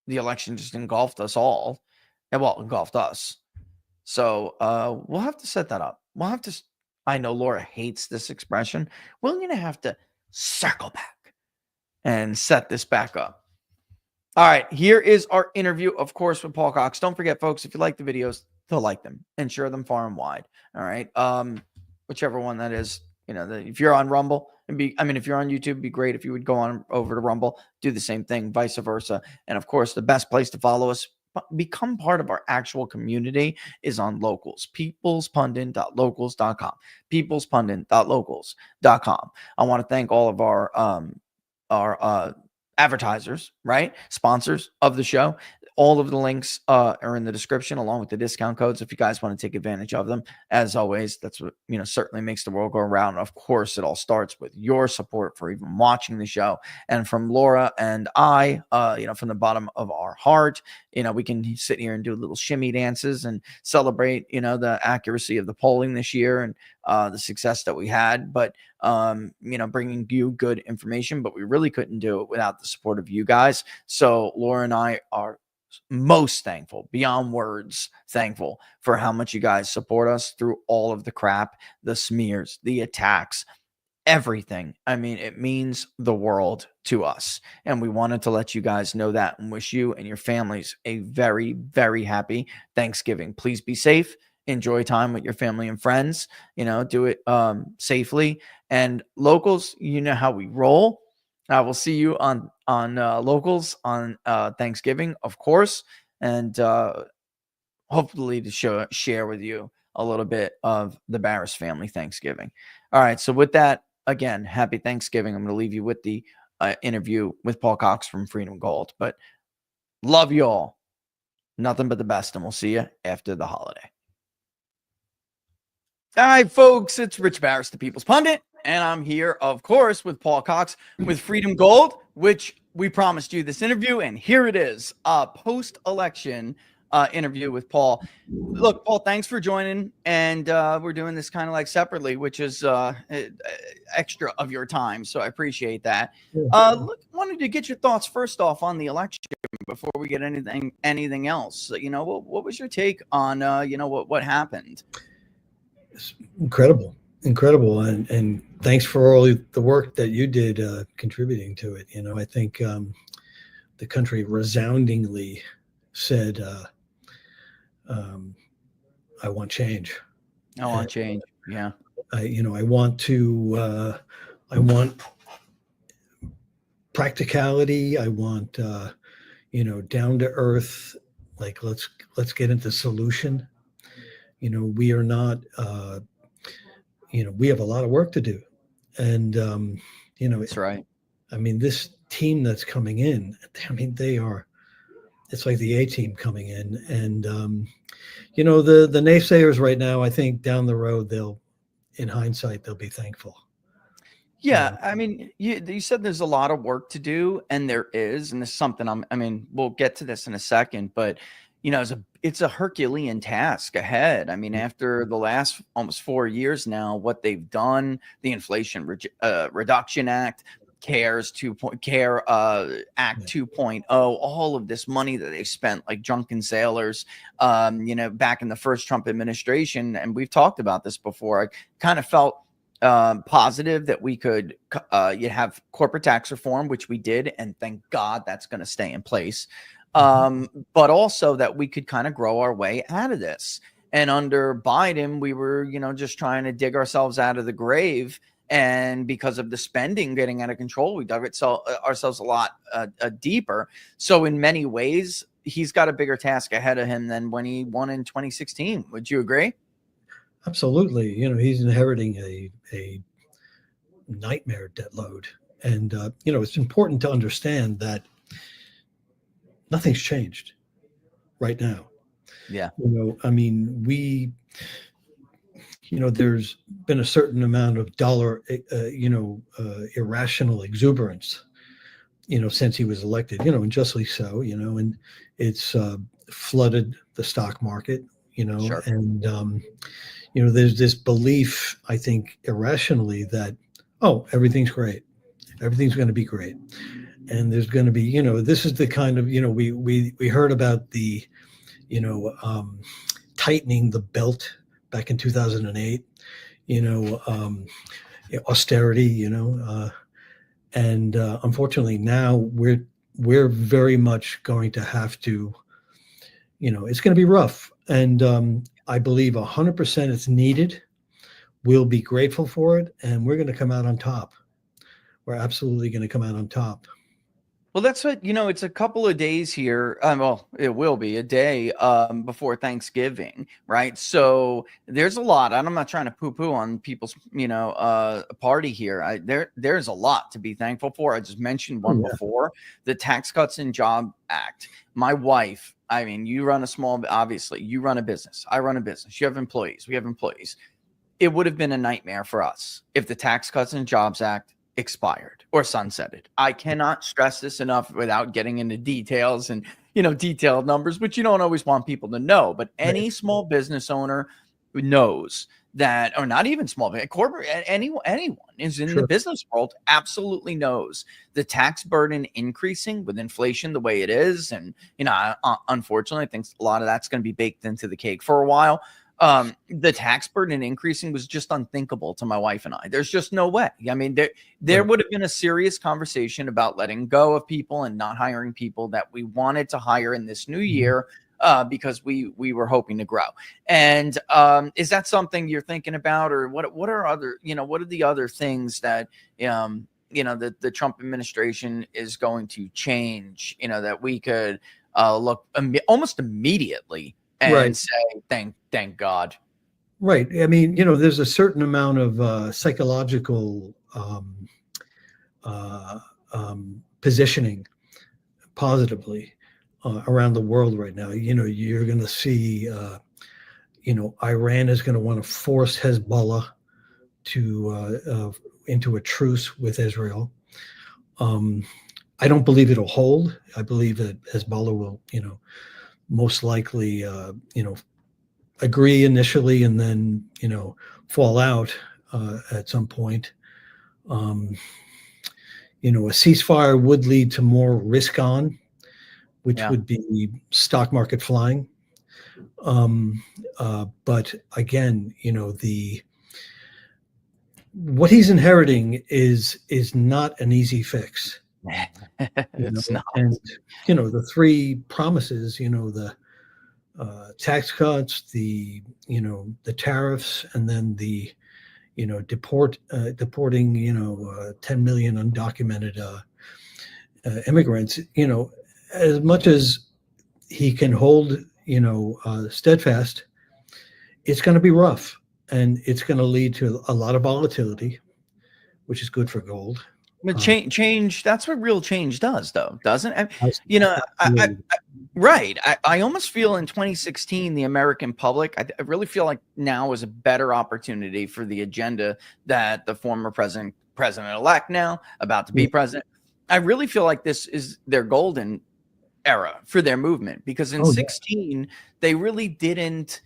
election just engulfed us all. And engulfed us. So we'll have to set that up. We'll have to, I know Laura hates this expression. We're going to have to circle back and set this back up. All right, here is our interview, of course, with Paul Cox. Don't forget, folks, if you like the videos, to like them and share them far and wide. All right, whichever one that is. If you're on Rumble if you're on YouTube, it'd be great if you would go on over to Rumble, do the same thing, vice versa. And of course, the best place to follow us, become part of our actual community, is on Locals, peoplespundit.locals.com, peoplespundit.locals.com. I want to thank all of our advertisers, right? Sponsors of the show. All of the links are in the description, along with the discount codes if you guys want to take advantage of them. As always, that's what certainly makes the world go around. Of course, it all starts with your support for even watching the show. And from Laura and I, from the bottom of our heart, we can sit here and do little shimmy dances and celebrate, the accuracy of the polling this year and the success that we had. But bringing you good information, but we really couldn't do it without the support of you guys. So Laura and I are most thankful, beyond words thankful, for how much you guys support us through all of the crap, the smears, the attacks, everything. I mean, it means the world to us. And we wanted to let you guys know that and wish you and your families a very, very happy Thanksgiving. Please be safe. Enjoy time with your family and friends. Do it safely. And Locals, you know how we roll. I will see you on Locals on Thanksgiving, of course, and hopefully to share with you a little bit of the Barris family Thanksgiving. All right, so with that, again, happy Thanksgiving. I'm going to leave you with the interview with Paul Cox from Freedom Gold. But love you all. Nothing but the best, and we'll see you after the holiday. All right, folks, it's Rich Barris, the People's Pundit, and I'm here, of course, with Paul Cox with Freedom Gold, which we promised you this interview, and here it is, a post-election interview with Paul. Look, Paul, thanks for joining, and we're doing this kind of separately, which is extra of your time, so I appreciate that. Look, wanted to get your thoughts first off on the election before we get anything else. What was your take on what happened? It's incredible. And thanks for all the work that you did contributing to it. I think the country resoundingly said, I want change. I want change. Yeah. I want practicality. I want, down to earth, let's get into solution. We are not, we have a lot of work to do. And, that's right. This team that's coming in, it's like the A team coming in. And, the naysayers right now, I think down the road, in hindsight, they'll be thankful. Yeah. You said there's a lot of work to do, and there is, and there's something we'll get to this in a second, but it's a Herculean task ahead. After the last almost 4 years now, what they've done, the Inflation Reduction Act, CARE Act 2.0, all of this money that they spent like drunken sailors, back in the first Trump administration. And we've talked about this before. I kind of felt positive that we could have corporate tax reform, which we did. And thank God that's going to stay in place. But also that we could kind of grow our way out of this. And under Biden, we were, just trying to dig ourselves out of the grave. And because of the spending getting out of control, we dug ourselves a lot deeper. So in many ways, he's got a bigger task ahead of him than when he won in 2016. Would you agree? Absolutely. You know, he's inheriting a nightmare debt load. And, you know, it's important to understand that nothing's changed right now. Yeah. You know, I mean, there's been a certain amount of irrational exuberance, you know, since he was elected, you know, and justly so, you know, and it's flooded the stock market, you know, Sure. and, you know, there's this belief, I think, irrationally that, oh, everything's great. Everything's going to be great. And there's going to be, you know, this is the kind of, you know, we heard about the, you know, tightening the belt back in 2008, you know, austerity, you know, and unfortunately now we're very much going to have to, you know, it's going to be rough. And I believe 100% it's needed. We'll be grateful for it, and we're going to come out on top. We're absolutely going to come out on top. Well, that's what, you know, it's a couple of days here. Well, it will be a day before Thanksgiving, right? So there's a lot. And I'm not trying to poo-poo on people's, you know, party here. There's a lot to be thankful for. I just mentioned one before, the Tax Cuts and Job Act. My wife, I mean, you run obviously, you run a business. I run a business. You have employees. We have employees. It would have been a nightmare for us if the Tax Cuts and Jobs Act expired or sunsetted. I cannot stress this enough without getting into details and, you know, detailed numbers, which you don't always want people to know. But any small business owner knows that, or not even small, corporate, anyone is in the business world absolutely knows the tax burden increasing with inflation the way it is. And, you know, unfortunately, I think a lot of that's going to be baked into the cake for a while. The tax burden increasing was just unthinkable to my wife and I. There's just no way. I mean, there would have been a serious conversation about letting go of people and not hiring people that we wanted to hire in this new year, because we were hoping to grow. And is that something you're thinking about, or what are other, you know, what are the other things that you know, the Trump administration is going to change, you know, that we could look almost immediately and say, thank God. Right. I mean, you know, there's a certain amount of psychological positioning positively around the world right now. You know, you're going to see, you know, Iran is going to want to force Hezbollah to into a truce with Israel. I don't believe it'll hold. I believe that Hezbollah will, you know, most likely, you know, agree initially and then, you know, fall out at some point. You know, a ceasefire would lead to more risk on, which would be stock market flying. But again, you know, what he's inheriting is not an easy fix. It's not. And, you know, the three promises, you know, the tax cuts, the, you know, the tariffs, and then the, you know, deporting, you know, 10 million undocumented immigrants, you know, as much as he can hold, you know, steadfast, it's going to be rough, and it's going to lead to a lot of volatility, which is good for gold. But change, that's what real change does, though, doesn't it? You know, I almost feel in 2016, the American public, I really feel like now is a better opportunity for the agenda that the former president-elect now, about to be president. I really feel like this is their golden era for their movement, because in 16, they really didn't,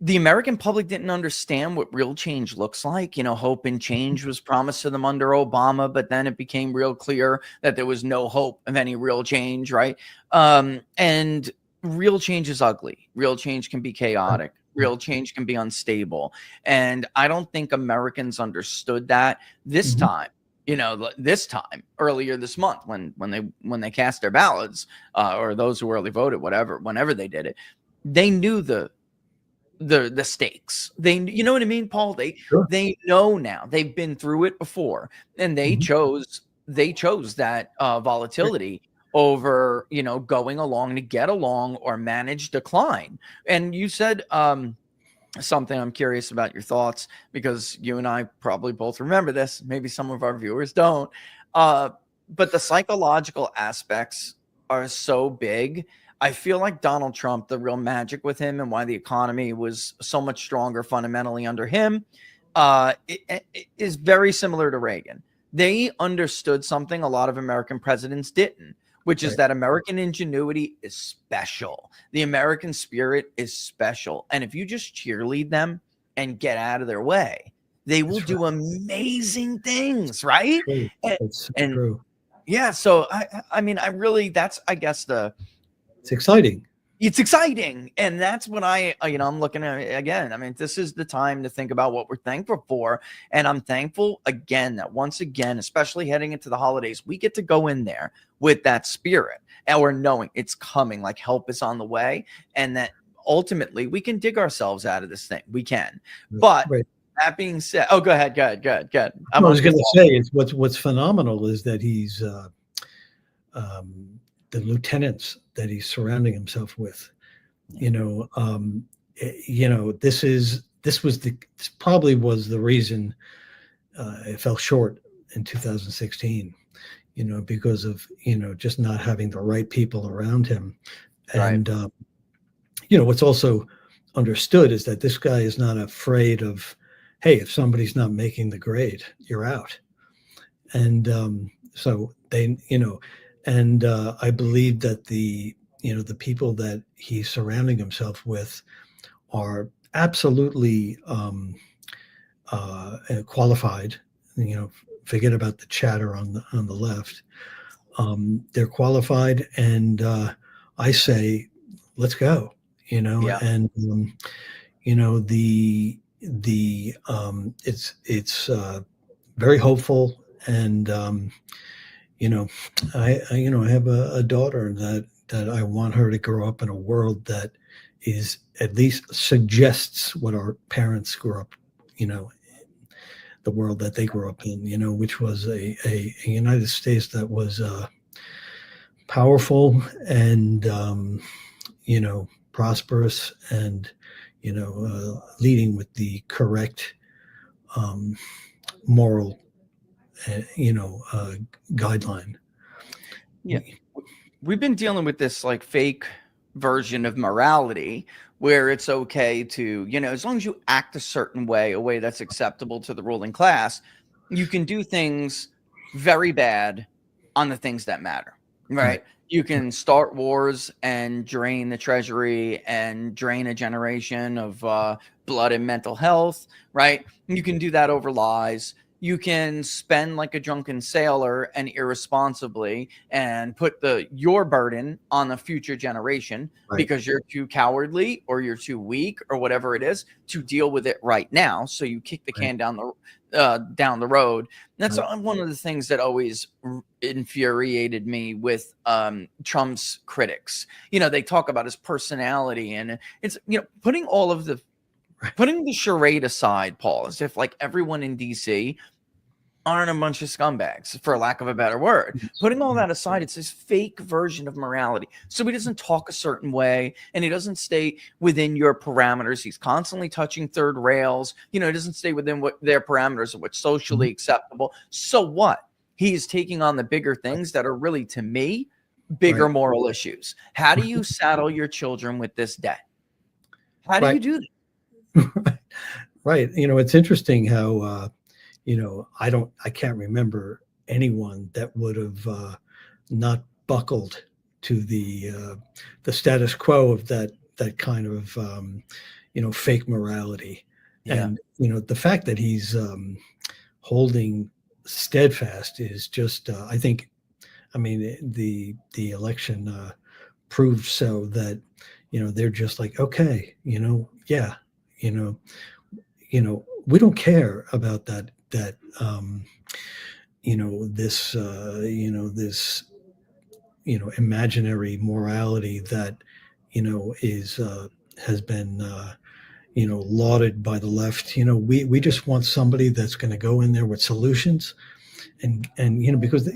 the American public didn't understand what real change looks like. You know, hope and change was promised to them under Obama, but then it became real clear that there was no hope of any real change, right? And real change is ugly. Real change can be chaotic. Real change can be unstable. And I don't think Americans understood that this time. You know, this time earlier this month when they cast their ballots, or those who early voted, whenever they did it, they knew the stakes. They, you know what I mean, Paul? They know now. They've been through it before, and they chose that volatility over, going along to get along or manage decline. And you said something I'm curious about your thoughts, because you and I probably both remember this. Maybe some of our viewers don't. But the psychological aspects are so big. I feel like Donald Trump, the real magic with him and why the economy was so much stronger fundamentally under him, it is very similar to Reagan. They understood something a lot of American presidents didn't, which is that American ingenuity is special. The American spirit is special. And if you just cheerlead them and get out of their way, they will do amazing things, right? True. That's and true. yeah, so I mean, I really, that's, I guess, It's exciting. it's exciting. And that's what I'm looking at again. I mean, this is the time to think about what we're thankful for. And I'm thankful again that once again, especially heading into the holidays, we get to go in there with that spirit and we're knowing it's coming, like help is on the way. And that ultimately we can dig ourselves out of this thing. We can. But that being said, go ahead. I was going to say, it's what's phenomenal is that he's the lieutenants that he's surrounding himself with. This probably was the reason it fell short in 2016. Because of just not having the right people around him. And what's also understood is that this guy is not afraid of, hey, if somebody's not making the grade, you're out. And so they, and I believe that the people that he's surrounding himself with are absolutely qualified. Forget about the chatter on the left. They're qualified, and I say, let's go. And it's very hopeful, and I have a daughter that I want her to grow up in a world that is at least suggests what our parents grew up, the world that they grew up in, which was a United States that was powerful and prosperous and leading with the correct moral guideline. Yeah, we've been dealing with this like fake version of morality where it's okay to, as long as you act a certain way, a way that's acceptable to the ruling class, you can do things very bad on the things that matter, right? You can start wars and drain the treasury and drain a generation of blood and mental health, right? You can do that over lies. You can spend like a drunken sailor and irresponsibly and put your burden on the future generation because you're too cowardly or you're too weak or whatever it is to deal with it right now. So you kick the can down the road. That's one of the things that always infuriated me with Trump's critics. They talk about his personality, and it's putting all of the putting the charade aside, Paul, as if like everyone in DC aren't a bunch of scumbags, for lack of a better word. Putting all that aside, it's this fake version of morality. So he doesn't talk a certain way, and he doesn't stay within your parameters. He's constantly touching third rails. He doesn't stay within what their parameters of what's socially acceptable. So what? He's taking on the bigger things that are really, to me, bigger moral issues. How do you saddle your children with this debt? How do you do that? Right. It's interesting how, I can't remember anyone that would have not buckled to the status quo of that kind of, fake morality. And, the fact that he's holding steadfast is just, the election proved so that, they're just like, okay, we don't care about that this imaginary morality that is has been lauded by the left. We just want somebody that's going to go in there with solutions, and because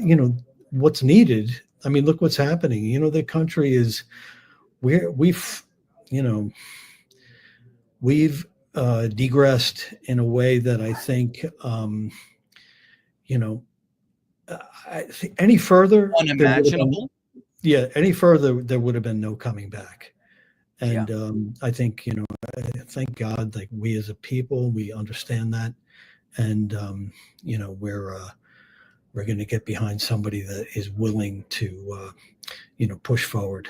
what's needed I mean, look what's happening. You know, the country is we've degressed in a way that I think, you know, I think any further, Unimaginable. any further, there would have been no coming back. Yeah. And I think, you know, thank God, like we as a people, we understand that, and you know, we're going to get behind somebody that is willing to, you know, push forward.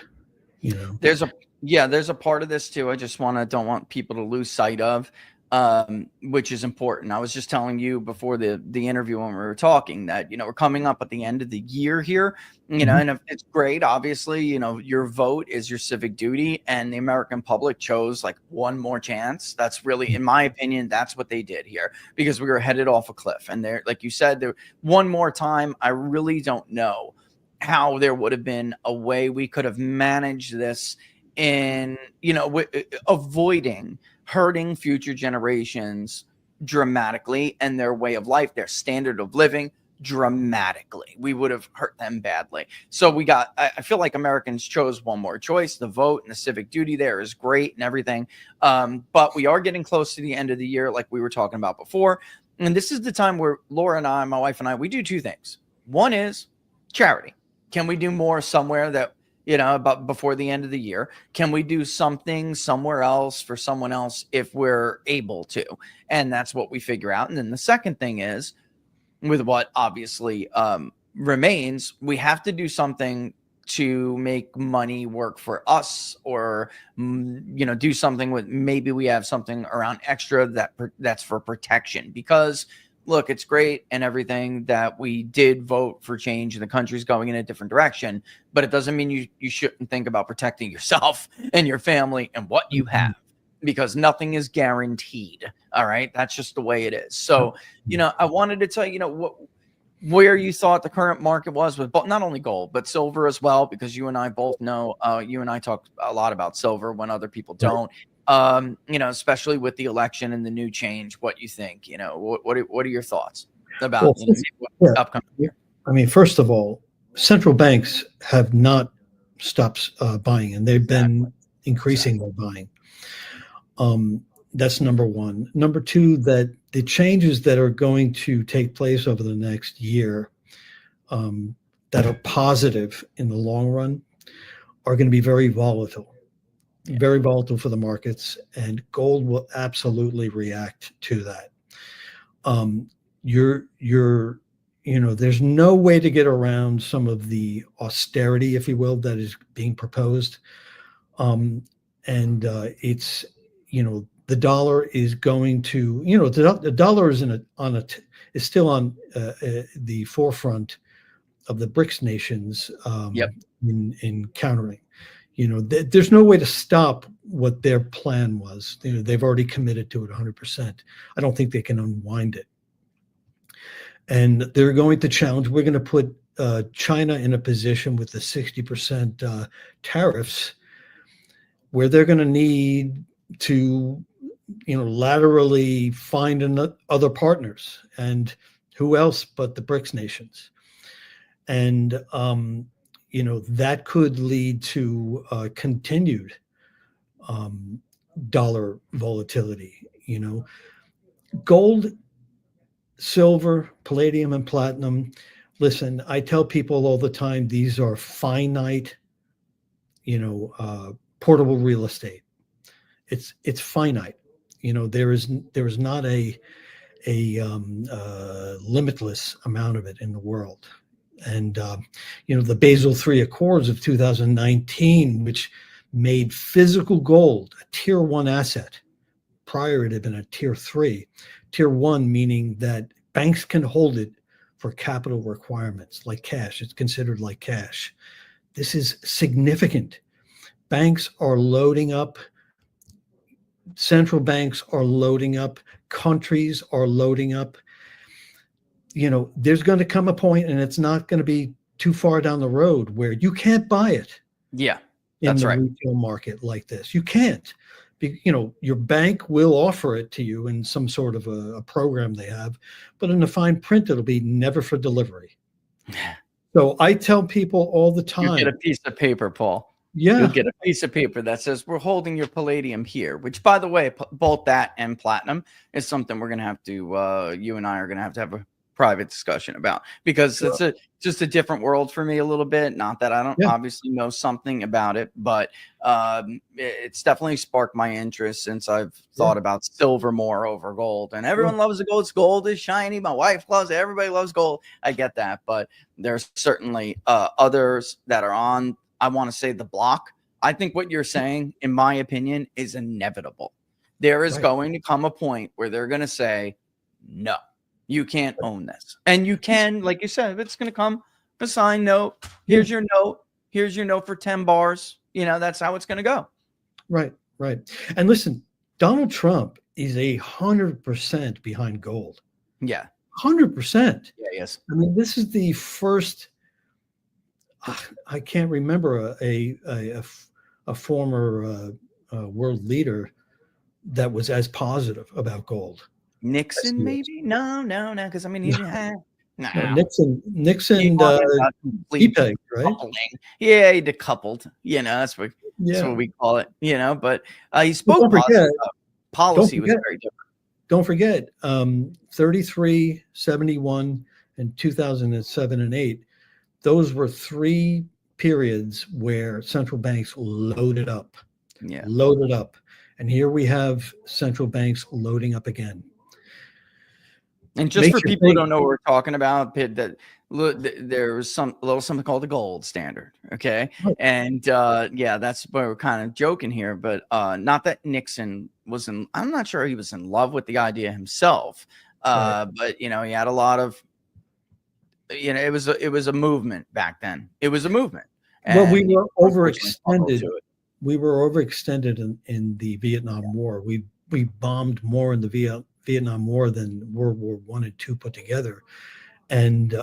You know, There's a part of this too. I just don't want people to lose sight of, which is important. I was just telling you before the interview when we were talking that, you know, we're coming up at the end of the year here, you know, and it's great. Obviously, you know, your vote is your civic duty, and the American public chose like one more chance. That's really, in my opinion, that's what they did here, because we were headed off a cliff. And there, like you said, there one more time, I really don't know how there would have been a way we could have managed this in, you know, avoiding hurting future generations dramatically and their way of life, their standard of living dramatically. We would have hurt them badly. So I feel like Americans chose one more choice. The vote and the civic duty there is great and everything. But we are getting close to the end of the year, like we were talking about before. And this is the time where Laura and I, my wife and I, we do two things. One is charity. Can we do more somewhere that, you know, about before the end of the year? Can we do something somewhere else for someone else if we're able to? And that's what we figure out. And then the second thing is, with what obviously remains, we have to do something to make money work for us, or, you know, do something with, maybe we have something around extra that's for protection. Because look, it's great and everything that we did vote for change and the country's going in a different direction, but it doesn't mean you shouldn't think about protecting yourself and your family and what you have, because nothing is guaranteed. All right. That's just the way it is. So, you know, I wanted to tell you, you know, where you thought the current market was with not only gold, but silver as well, because you and I both know, you and I talk a lot about silver when other people don't. You know, especially with the election and the new change, what you think, you know, what are your thoughts about upcoming year? I mean, first of all, central banks have not stopped buying, and they've been increasing their buying. That's number one. Number two, that the changes that are going to take place over the next year, that are positive in the long run, are going to be very volatile. Very volatile for the markets, and gold will absolutely react to that. You know, there's no way to get around some of the austerity, if you will, that is being proposed. It's, you know, the dollar is going to, you know, the dollar is is still on the forefront of the BRICS nations in countering. You know, there's no way to stop what their plan was. You know, they've already committed to it 100%. I don't think they can unwind it. And they're going to challenge. We're going to put China in a position with the 60% tariffs, where they're going to need to, you know, laterally find other partners. And who else but the BRICS nations? And you know, that could lead to continued dollar volatility. You know, gold, silver, palladium, and platinum. Listen, I tell people all the time, these are finite, you know, portable real estate. It's finite. You know, there is not a limitless amount of it in the world. And, you know, the Basel III Accords of 2019, which made physical gold a tier 1 asset. Prior, it had been a tier 3. Tier 1, meaning that banks can hold it for capital requirements, like cash. It's considered like cash. This is significant. Banks are loading up. Central banks are loading up. Countries are loading up. You know, there's going to come a point, and it's not going to be too far down the road, where you can't buy it. Yeah, that's right. In the retail market like this, you can't. You know, your bank will offer it to you in some sort of a program they have, but in the fine print, it'll be never for delivery. So I tell people all the You get a time, piece of paper, Paul. yeah, You'll get a piece of paper that says we're holding your palladium here, which, by the way, both that and platinum is something we're going to have to, you and I are going to have a private discussion about, because it's just a different world for me a little bit. Not that I don't obviously know something about it, but it's definitely sparked my interest since I've thought about silver more over gold. And everyone loves the gold. Gold is shiny. My wife loves it. Everybody loves gold. I get that. But there's certainly others that are on, I want to say, the block. I think what you're saying, in my opinion, is inevitable. There is going to come a point where they're going to say, no, you can't own this. And you can, like you said, if it's going to come a signed note, here's your note. Here's your note for 10 bars. You know, that's how it's going to go. Right. And listen, Donald Trump is 100% behind gold. Yeah. 100%. Yeah, yes. I mean, this is the first, I can't remember a former world leader that was as positive about gold. Nixon, maybe? No, because I mean, he had Nixon depegged, right? Coupling. Yeah, he decoupled. You know, that's what we call it. You know, but he spoke positive. Policy was very different. Don't forget, 33, 71, and 2007 and 8. Those were 3 periods where central banks loaded up. Yeah, loaded up, and here we have central banks loading up again. And just for people who don't know what we're talking about, that there was something called the gold standard. Okay. And that's why we're kind of joking here, but not that Nixon I'm not sure he was in love with the idea himself. But you know, he had a lot of, you know, it was a movement back then. It was a movement. Well, we were overextended. We were overextended in the Vietnam War. We bombed more in the Vietnam War than World War I and II put together, and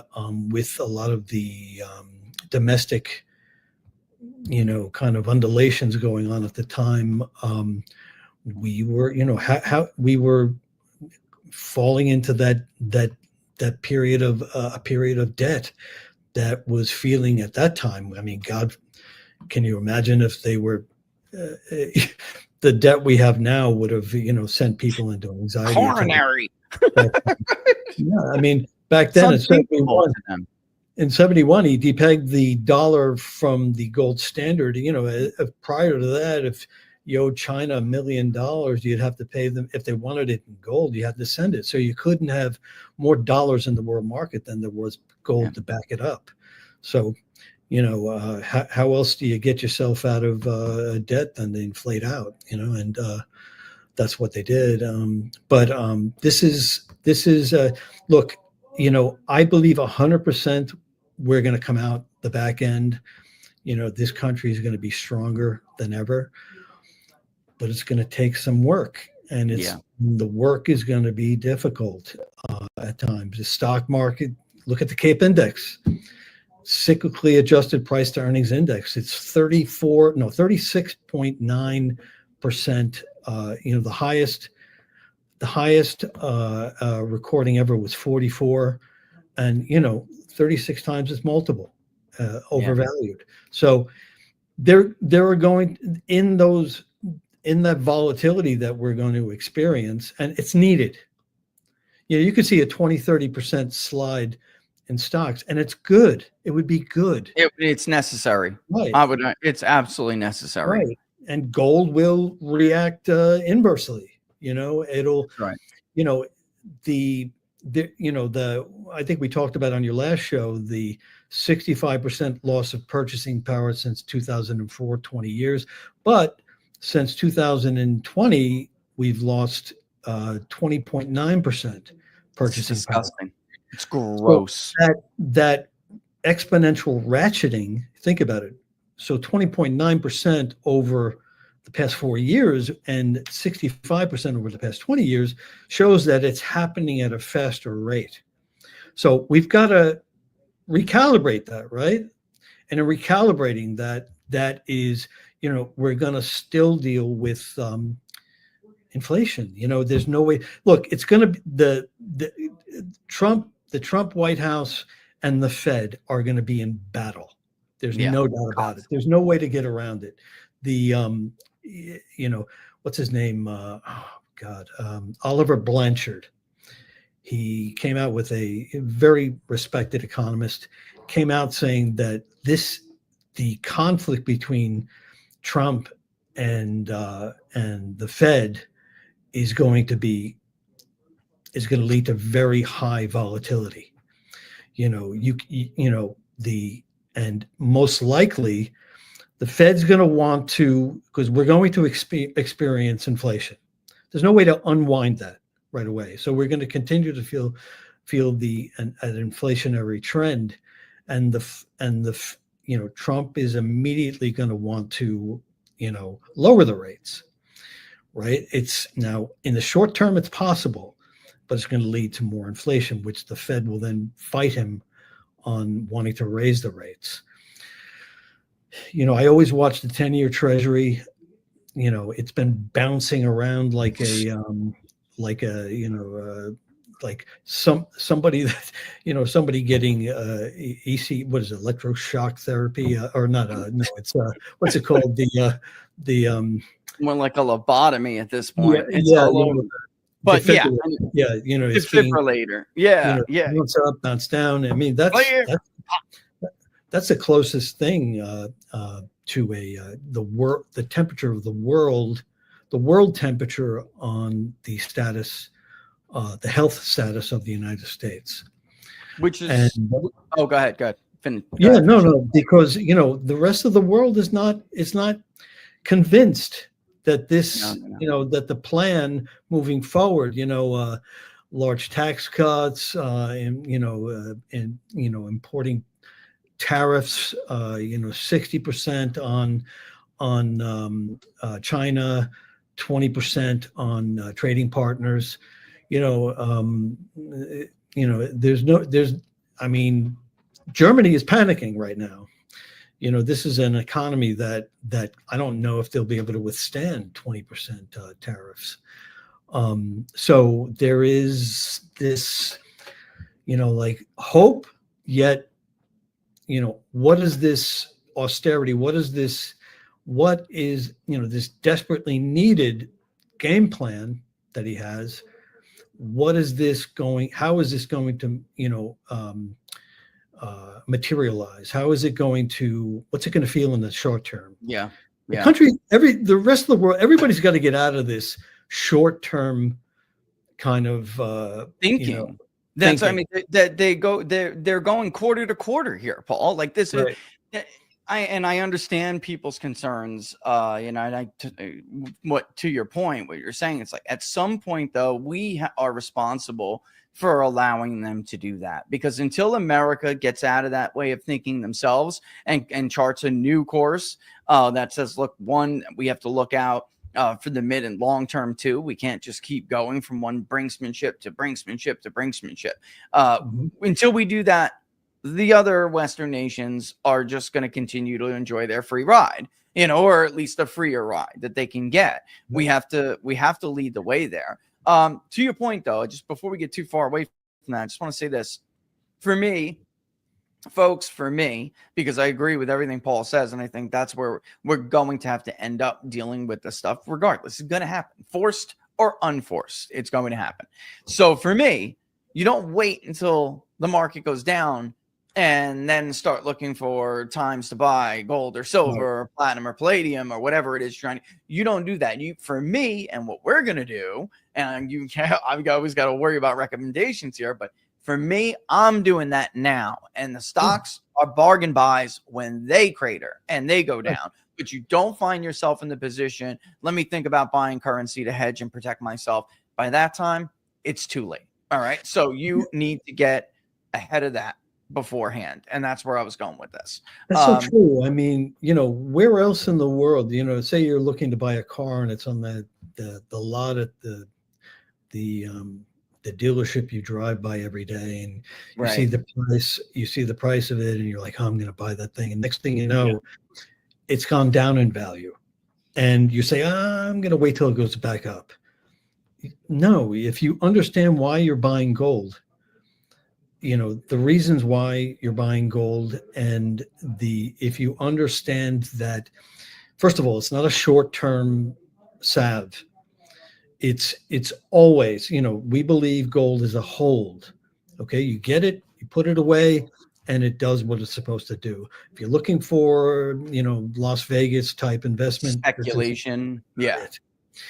with a lot of the domestic, you know, kind of undulations going on at the time, we were, you know, how we were falling into that period of a period of debt that was feeling at that time. I mean, God, can you imagine if they were the debt we have now would have, you know, sent people into anxiety. Coronary. Yeah, I mean, back then in 71, he depegged the dollar from the gold standard. You know, prior to that, if you owed China $1 million, you'd have to pay them. If they wanted it in gold, you had to send it. So you couldn't have more dollars in the world market than there was gold to back it up. So, you know, how else do you get yourself out of debt than to inflate out? You know, and that's what they did. But this is look. You know, I believe 100% we're going to come out the back end. You know, this country is going to be stronger than ever, but it's going to take some work, and the work is going to be difficult at times. The stock market. Look at the CAPE index. Cyclically adjusted price to earnings index. It's 36.9%. You know, the highest recording ever was 44, and you know, 36 times its multiple, overvalued. So there are going in that volatility that we're going to experience, and it's needed. You know, you could see a 20-30% slide in stocks, and it's good. It would be good. It's necessary. Right. It's absolutely necessary. Right. And gold will react inversely. You know, it'll. Right. You know, I think we talked about on your last show the 65% loss of purchasing power since 2004, 20 years, but since 2020 we've lost 20.9% purchasing power. It's gross. So that exponential ratcheting, think about it. So 20.9% over the past 4 years and 65% over the past 20 years shows that it's happening at a faster rate. So we've got to recalibrate that, right? And in recalibrating that is, you know, we're going to still deal with inflation. You know, there's no way. Look, it's going to be the Trump White House and the Fed are going to be in battle. There's Yeah. no doubt about it. There's no way to get around it. The you know, what's his name? Oliver Blanchard. He came out with a very respected economist, came out saying that the conflict between Trump and the Fed is going to lead to very high volatility. And most likely the Fed's going to want to, because we're going to experience inflation. There's no way to unwind that right away. So we're going to continue to feel an inflationary trend, and Trump is immediately going to want to lower the rates. Right? It's now in the short term it's possible, but it's going to lead to more inflation, which the Fed will then fight him on wanting to raise the rates. I always watch the 10-year Treasury. It's been bouncing around like somebody that somebody getting EC, what is it, electroshock therapy, or not? No, it's what's it called? The more like a lobotomy at this point. But defibrillator. It's Defibrillator. Bounce up, bounce down. I mean, that's the closest thing to the temperature of the world temperature on the status, the health status of the United States. Which is go ahead. Because the rest of the world is not convinced that this, that the plan moving forward, large tax cuts, importing tariffs, 60% on China, 20% on trading partners. Germany is panicking right now. This is an economy that I don't know if they'll be able to withstand 20% tariffs. So there is this, hope, yet, what is this austerity? What is this desperately needed game plan that he has? How is this going to, materialize? What's it going to feel in the short term? The country, the rest of the world, everybody's got to get out of this short term kind of thinking. That's thinking. They're going quarter to quarter here, Paul. Like this is, I understand people's concerns. To your point, what you're saying, it's like at some point though, we are responsible for allowing them to do that, because until America gets out of that way of thinking themselves and charts a new course that says, look, one, we have to look out for the mid and long term too. We can't just keep going from one brinksmanship to brinksmanship to brinksmanship. Until we do that, the other Western nations are just going to continue to enjoy their free ride, or at least a freer ride that they can get. We have to lead the way there. To your point, though, just before we get too far away from that, I just want to say this. For me, folks, because I agree with everything Paul says, and I think that's where we're going to have to end up dealing with this stuff regardless. It's going to happen. Forced or unforced, it's going to happen. So for me, you don't wait until the market goes down and then start looking for times to buy gold or silver or platinum or palladium or whatever it is you don't do that. For me, and what we're going to do, and I've always got to worry about recommendations here, but for me, I'm doing that now. And the stocks are bargain buys when they crater and they go down. But you don't find yourself in the position, let me think about buying currency to hedge and protect myself. By that time, it's too late. All right. So you need to get ahead of that beforehand. And that's where I was going with this. That's so true. I mean, where else in the world, say you're looking to buy a car and it's on the lot at the dealership you drive by every day, and you see the price of it, and you're like, oh, I'm going to buy that thing. And next thing you know, it's gone down in value. And you say, I'm going to wait till it goes back up. No, if you understand why you're buying gold, the reasons why you're buying gold, and if you understand that, first of all, it's not a short-term salve. It's always, we believe gold is a hold. Okay, you get it, you put it away, and it does what it's supposed to do. If you're looking for, Las Vegas type investment, Speculation. Yeah.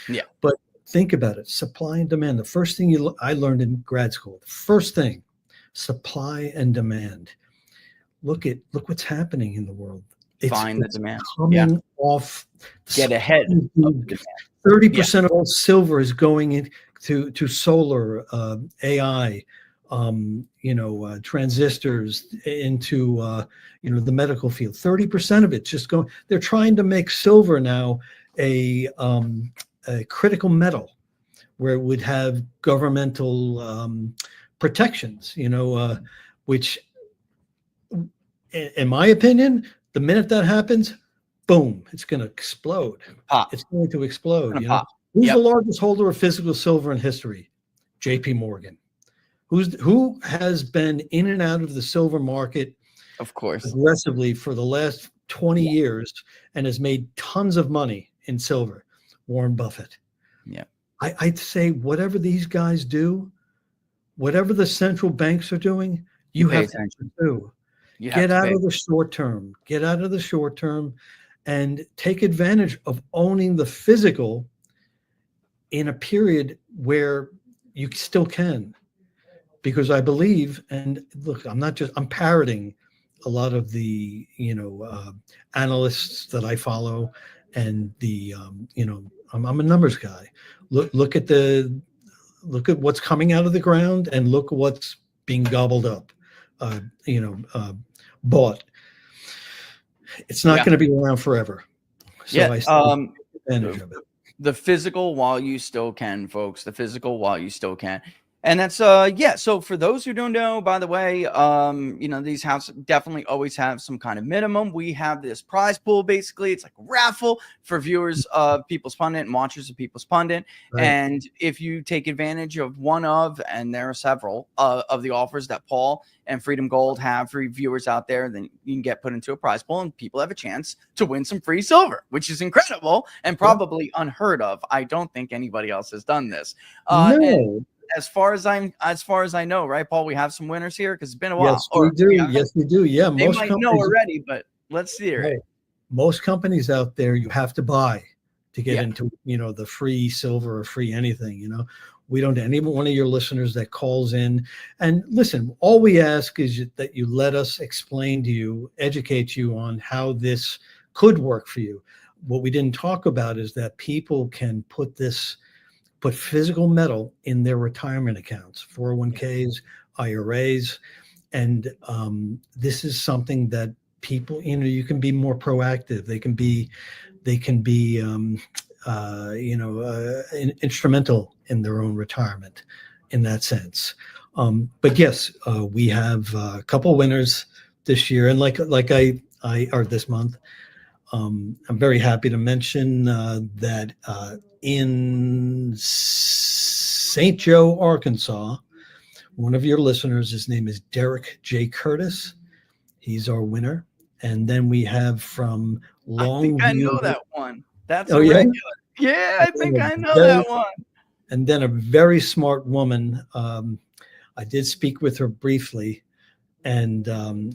Yeah. But think about it. Supply and demand. The first thing I learned in grad school, the first thing, supply and demand. Look what's happening in the world. Find the demand. Coming off. Get ahead of the demand. 30% of all silver is going into solar, AI, transistors, into the medical field. 30% of it just going. They're trying to make silver now a critical metal, where it would have governmental protections. Which, in my opinion, the minute that happens, boom, it's going to explode. Pop. It's going to explode. Pop. Who's the largest holder of physical silver in history? J.P. Morgan. Who has been in and out of the silver market, of course, aggressively for the last 20 years and has made tons of money in silver? Warren Buffett. Yeah. I'd say whatever these guys do, whatever the central banks are doing, you have to do. Get out of the short term. Get out of the short term and take advantage of owning the physical in a period where you still can. Because I believe, and look, I'm parroting a lot of the, analysts that I follow, and I'm a numbers guy. Look at what's coming out of the ground, and look at what's being gobbled up, bought. It's not going to be around forever. So I take advantage of it. The physical while you still can, folks. The physical while you still can. And that's so for those who don't know, by the way, these houses definitely always have some kind of minimum. We have this prize pool. Basically, it's like a raffle for viewers of People's Pundit and watchers of People's Pundit. Right. And if you take advantage of and there are several of the offers that Paul and Freedom Gold have for viewers out there, then you can get put into a prize pool and people have a chance to win some free silver, which is incredible and probably unheard of. I don't think anybody else has done this. No. And as far as I know, right, Paul, we have some winners here because it's been a while. Yes, we do. Yes, we do. Yeah, they might know already, but let's see it. Most companies out there, you have to buy to get into, the free silver or free anything. We don't. Any one of your listeners that calls in and listen, all we ask is that you let us explain to you, educate you on how this could work for you. What we didn't talk about is that people can put physical metal in their retirement accounts, 401ks, IRAs. And this is something that people, you can be more proactive. They can be instrumental in their own retirement in that sense. But yes, we have a couple winners this year. And like or this month, I'm very happy to mention that in St. Joe, Arkansas, one of your listeners, his name is Derek J. Curtis. He's our winner. And then we have from Longview. I know that one. That's regular. Yeah, I think I know that one. And then a very smart woman. I did speak with her briefly, and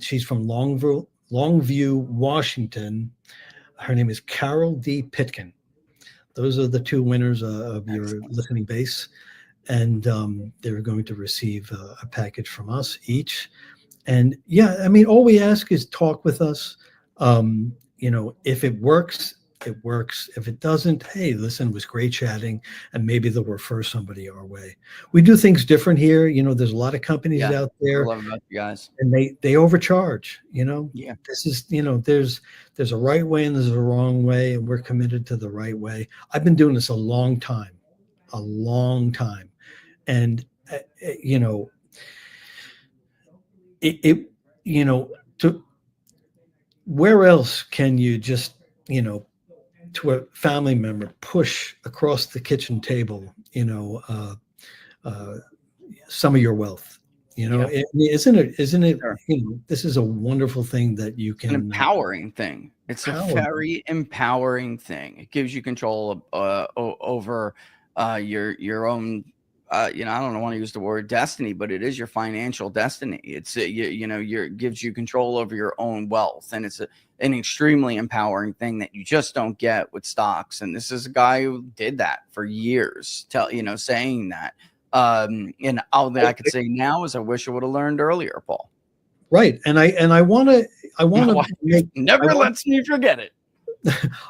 she's from Longview, Washington. Her name is Carol D. Pitkin. Those are the two winners of your listening base. And they're going to receive a package from us each. And all we ask is talk with us. If it works, it works. If it doesn't, hey, listen, it was great chatting, and maybe they'll refer somebody our way. We do things different here. There's a lot of companies out there. I love about you guys. And they overcharge, Yeah. This is, there's a right way and there's a wrong way, and we're committed to the right way. I've been doing this a long time. And, where else can you just, to a family member, push across the kitchen table, some of your wealth, You know, Yeah. isn't it, Sure. you know, this is a wonderful thing that you An can empowering thing. It's a empower. very empowering thing. It gives you control over your own. You know, I don't want to use the word destiny, but it is your financial destiny. It's you know, gives you control over your own wealth, and it's an extremely empowering thing that you just don't get with stocks. And this is a guy who did that for years. Saying that. And all that I could say now is I wish I would have learned earlier, Paul. Right. And I want to My wife make never lets me forget it.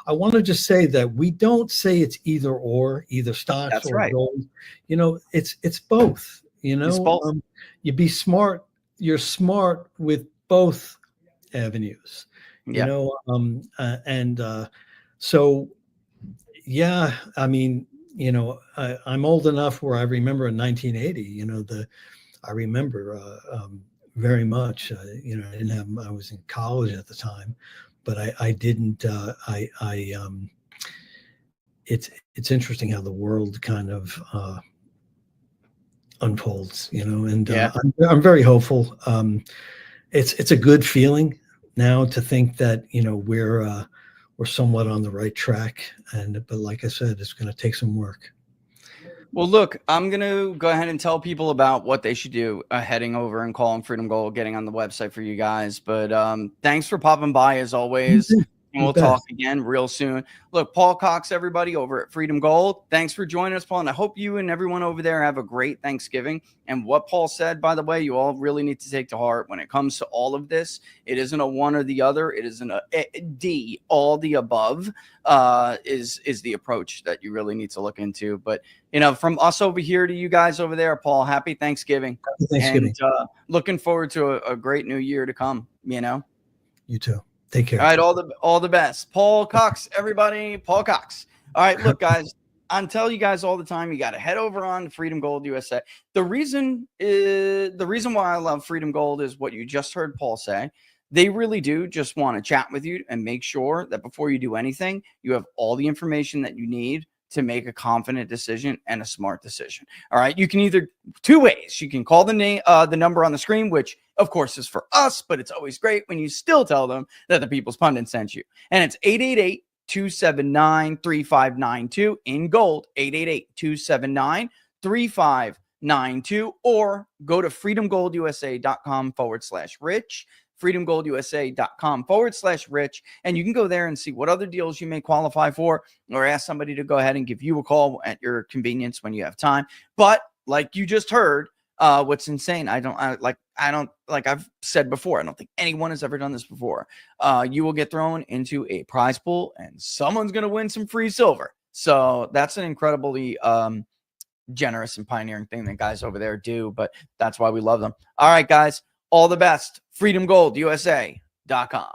I want to just say that we don't say it's either or, either stocks That's or right. gold. You know, it's both. You It's know, both. you be smart. You're smart with both avenues. You Yeah. know, so yeah. I mean, you know, I'm old enough where I remember in 1980. You know, I remember very much. You know, I was in college at the time, but I didn't. It's interesting how the world kind of unfolds, you know, and Yeah. I'm very hopeful. It's a good feeling now to think that, you know, we're somewhat on the right track, but like I said, it's going to take some work. Well, look, I'm going to go ahead and tell people about what they should do, heading over and calling Freedom Gold, getting on the website for you guys. But thanks for popping by as always. And You we'll bet. talk again real soon. Look, Paul Cox, everybody over at Freedom Gold. Thanks for joining us, Paul. And I hope you and everyone over there have a great Thanksgiving. And what Paul said, by the way, you all really need to take to heart when it comes to all of this. It isn't a one or the other. It isn't a D, all the above is the approach that you really need to look into. But, you know, from us over here to you guys over there, Paul, happy Thanksgiving. Happy Thanksgiving. And looking forward to a great new year to come, you know. You too. Take care. All right, all the best. Paul Cox, everybody. Paul Cox. All right, look, guys, I tell you guys all the time, you got to head over on Freedom Gold USA. The reason why I love Freedom Gold is what you just heard Paul say. They really do just want to chat with you and make sure that before you do anything, you have all the information that you need to make a confident decision and a smart decision. All right. You can either two ways. You can call the number on the screen, which of course is for us, but it's always great when you still tell them that the People's Pundit sent you. And it's 888-279-3592 in gold, 888-279-3592, or go to freedomgoldusa.com/rich. freedomgoldusa.com/rich. And you can go there and see what other deals you may qualify for, or ask somebody to go ahead and give you a call at your convenience when you have time. But like you just heard, what's insane, like I've said before, I don't think anyone has ever done this before. You will get thrown into a prize pool and someone's going to win some free silver. So that's an incredibly generous and pioneering thing that guys over there do, but that's why we love them. All right, guys. All the best. freedomgoldusa.com.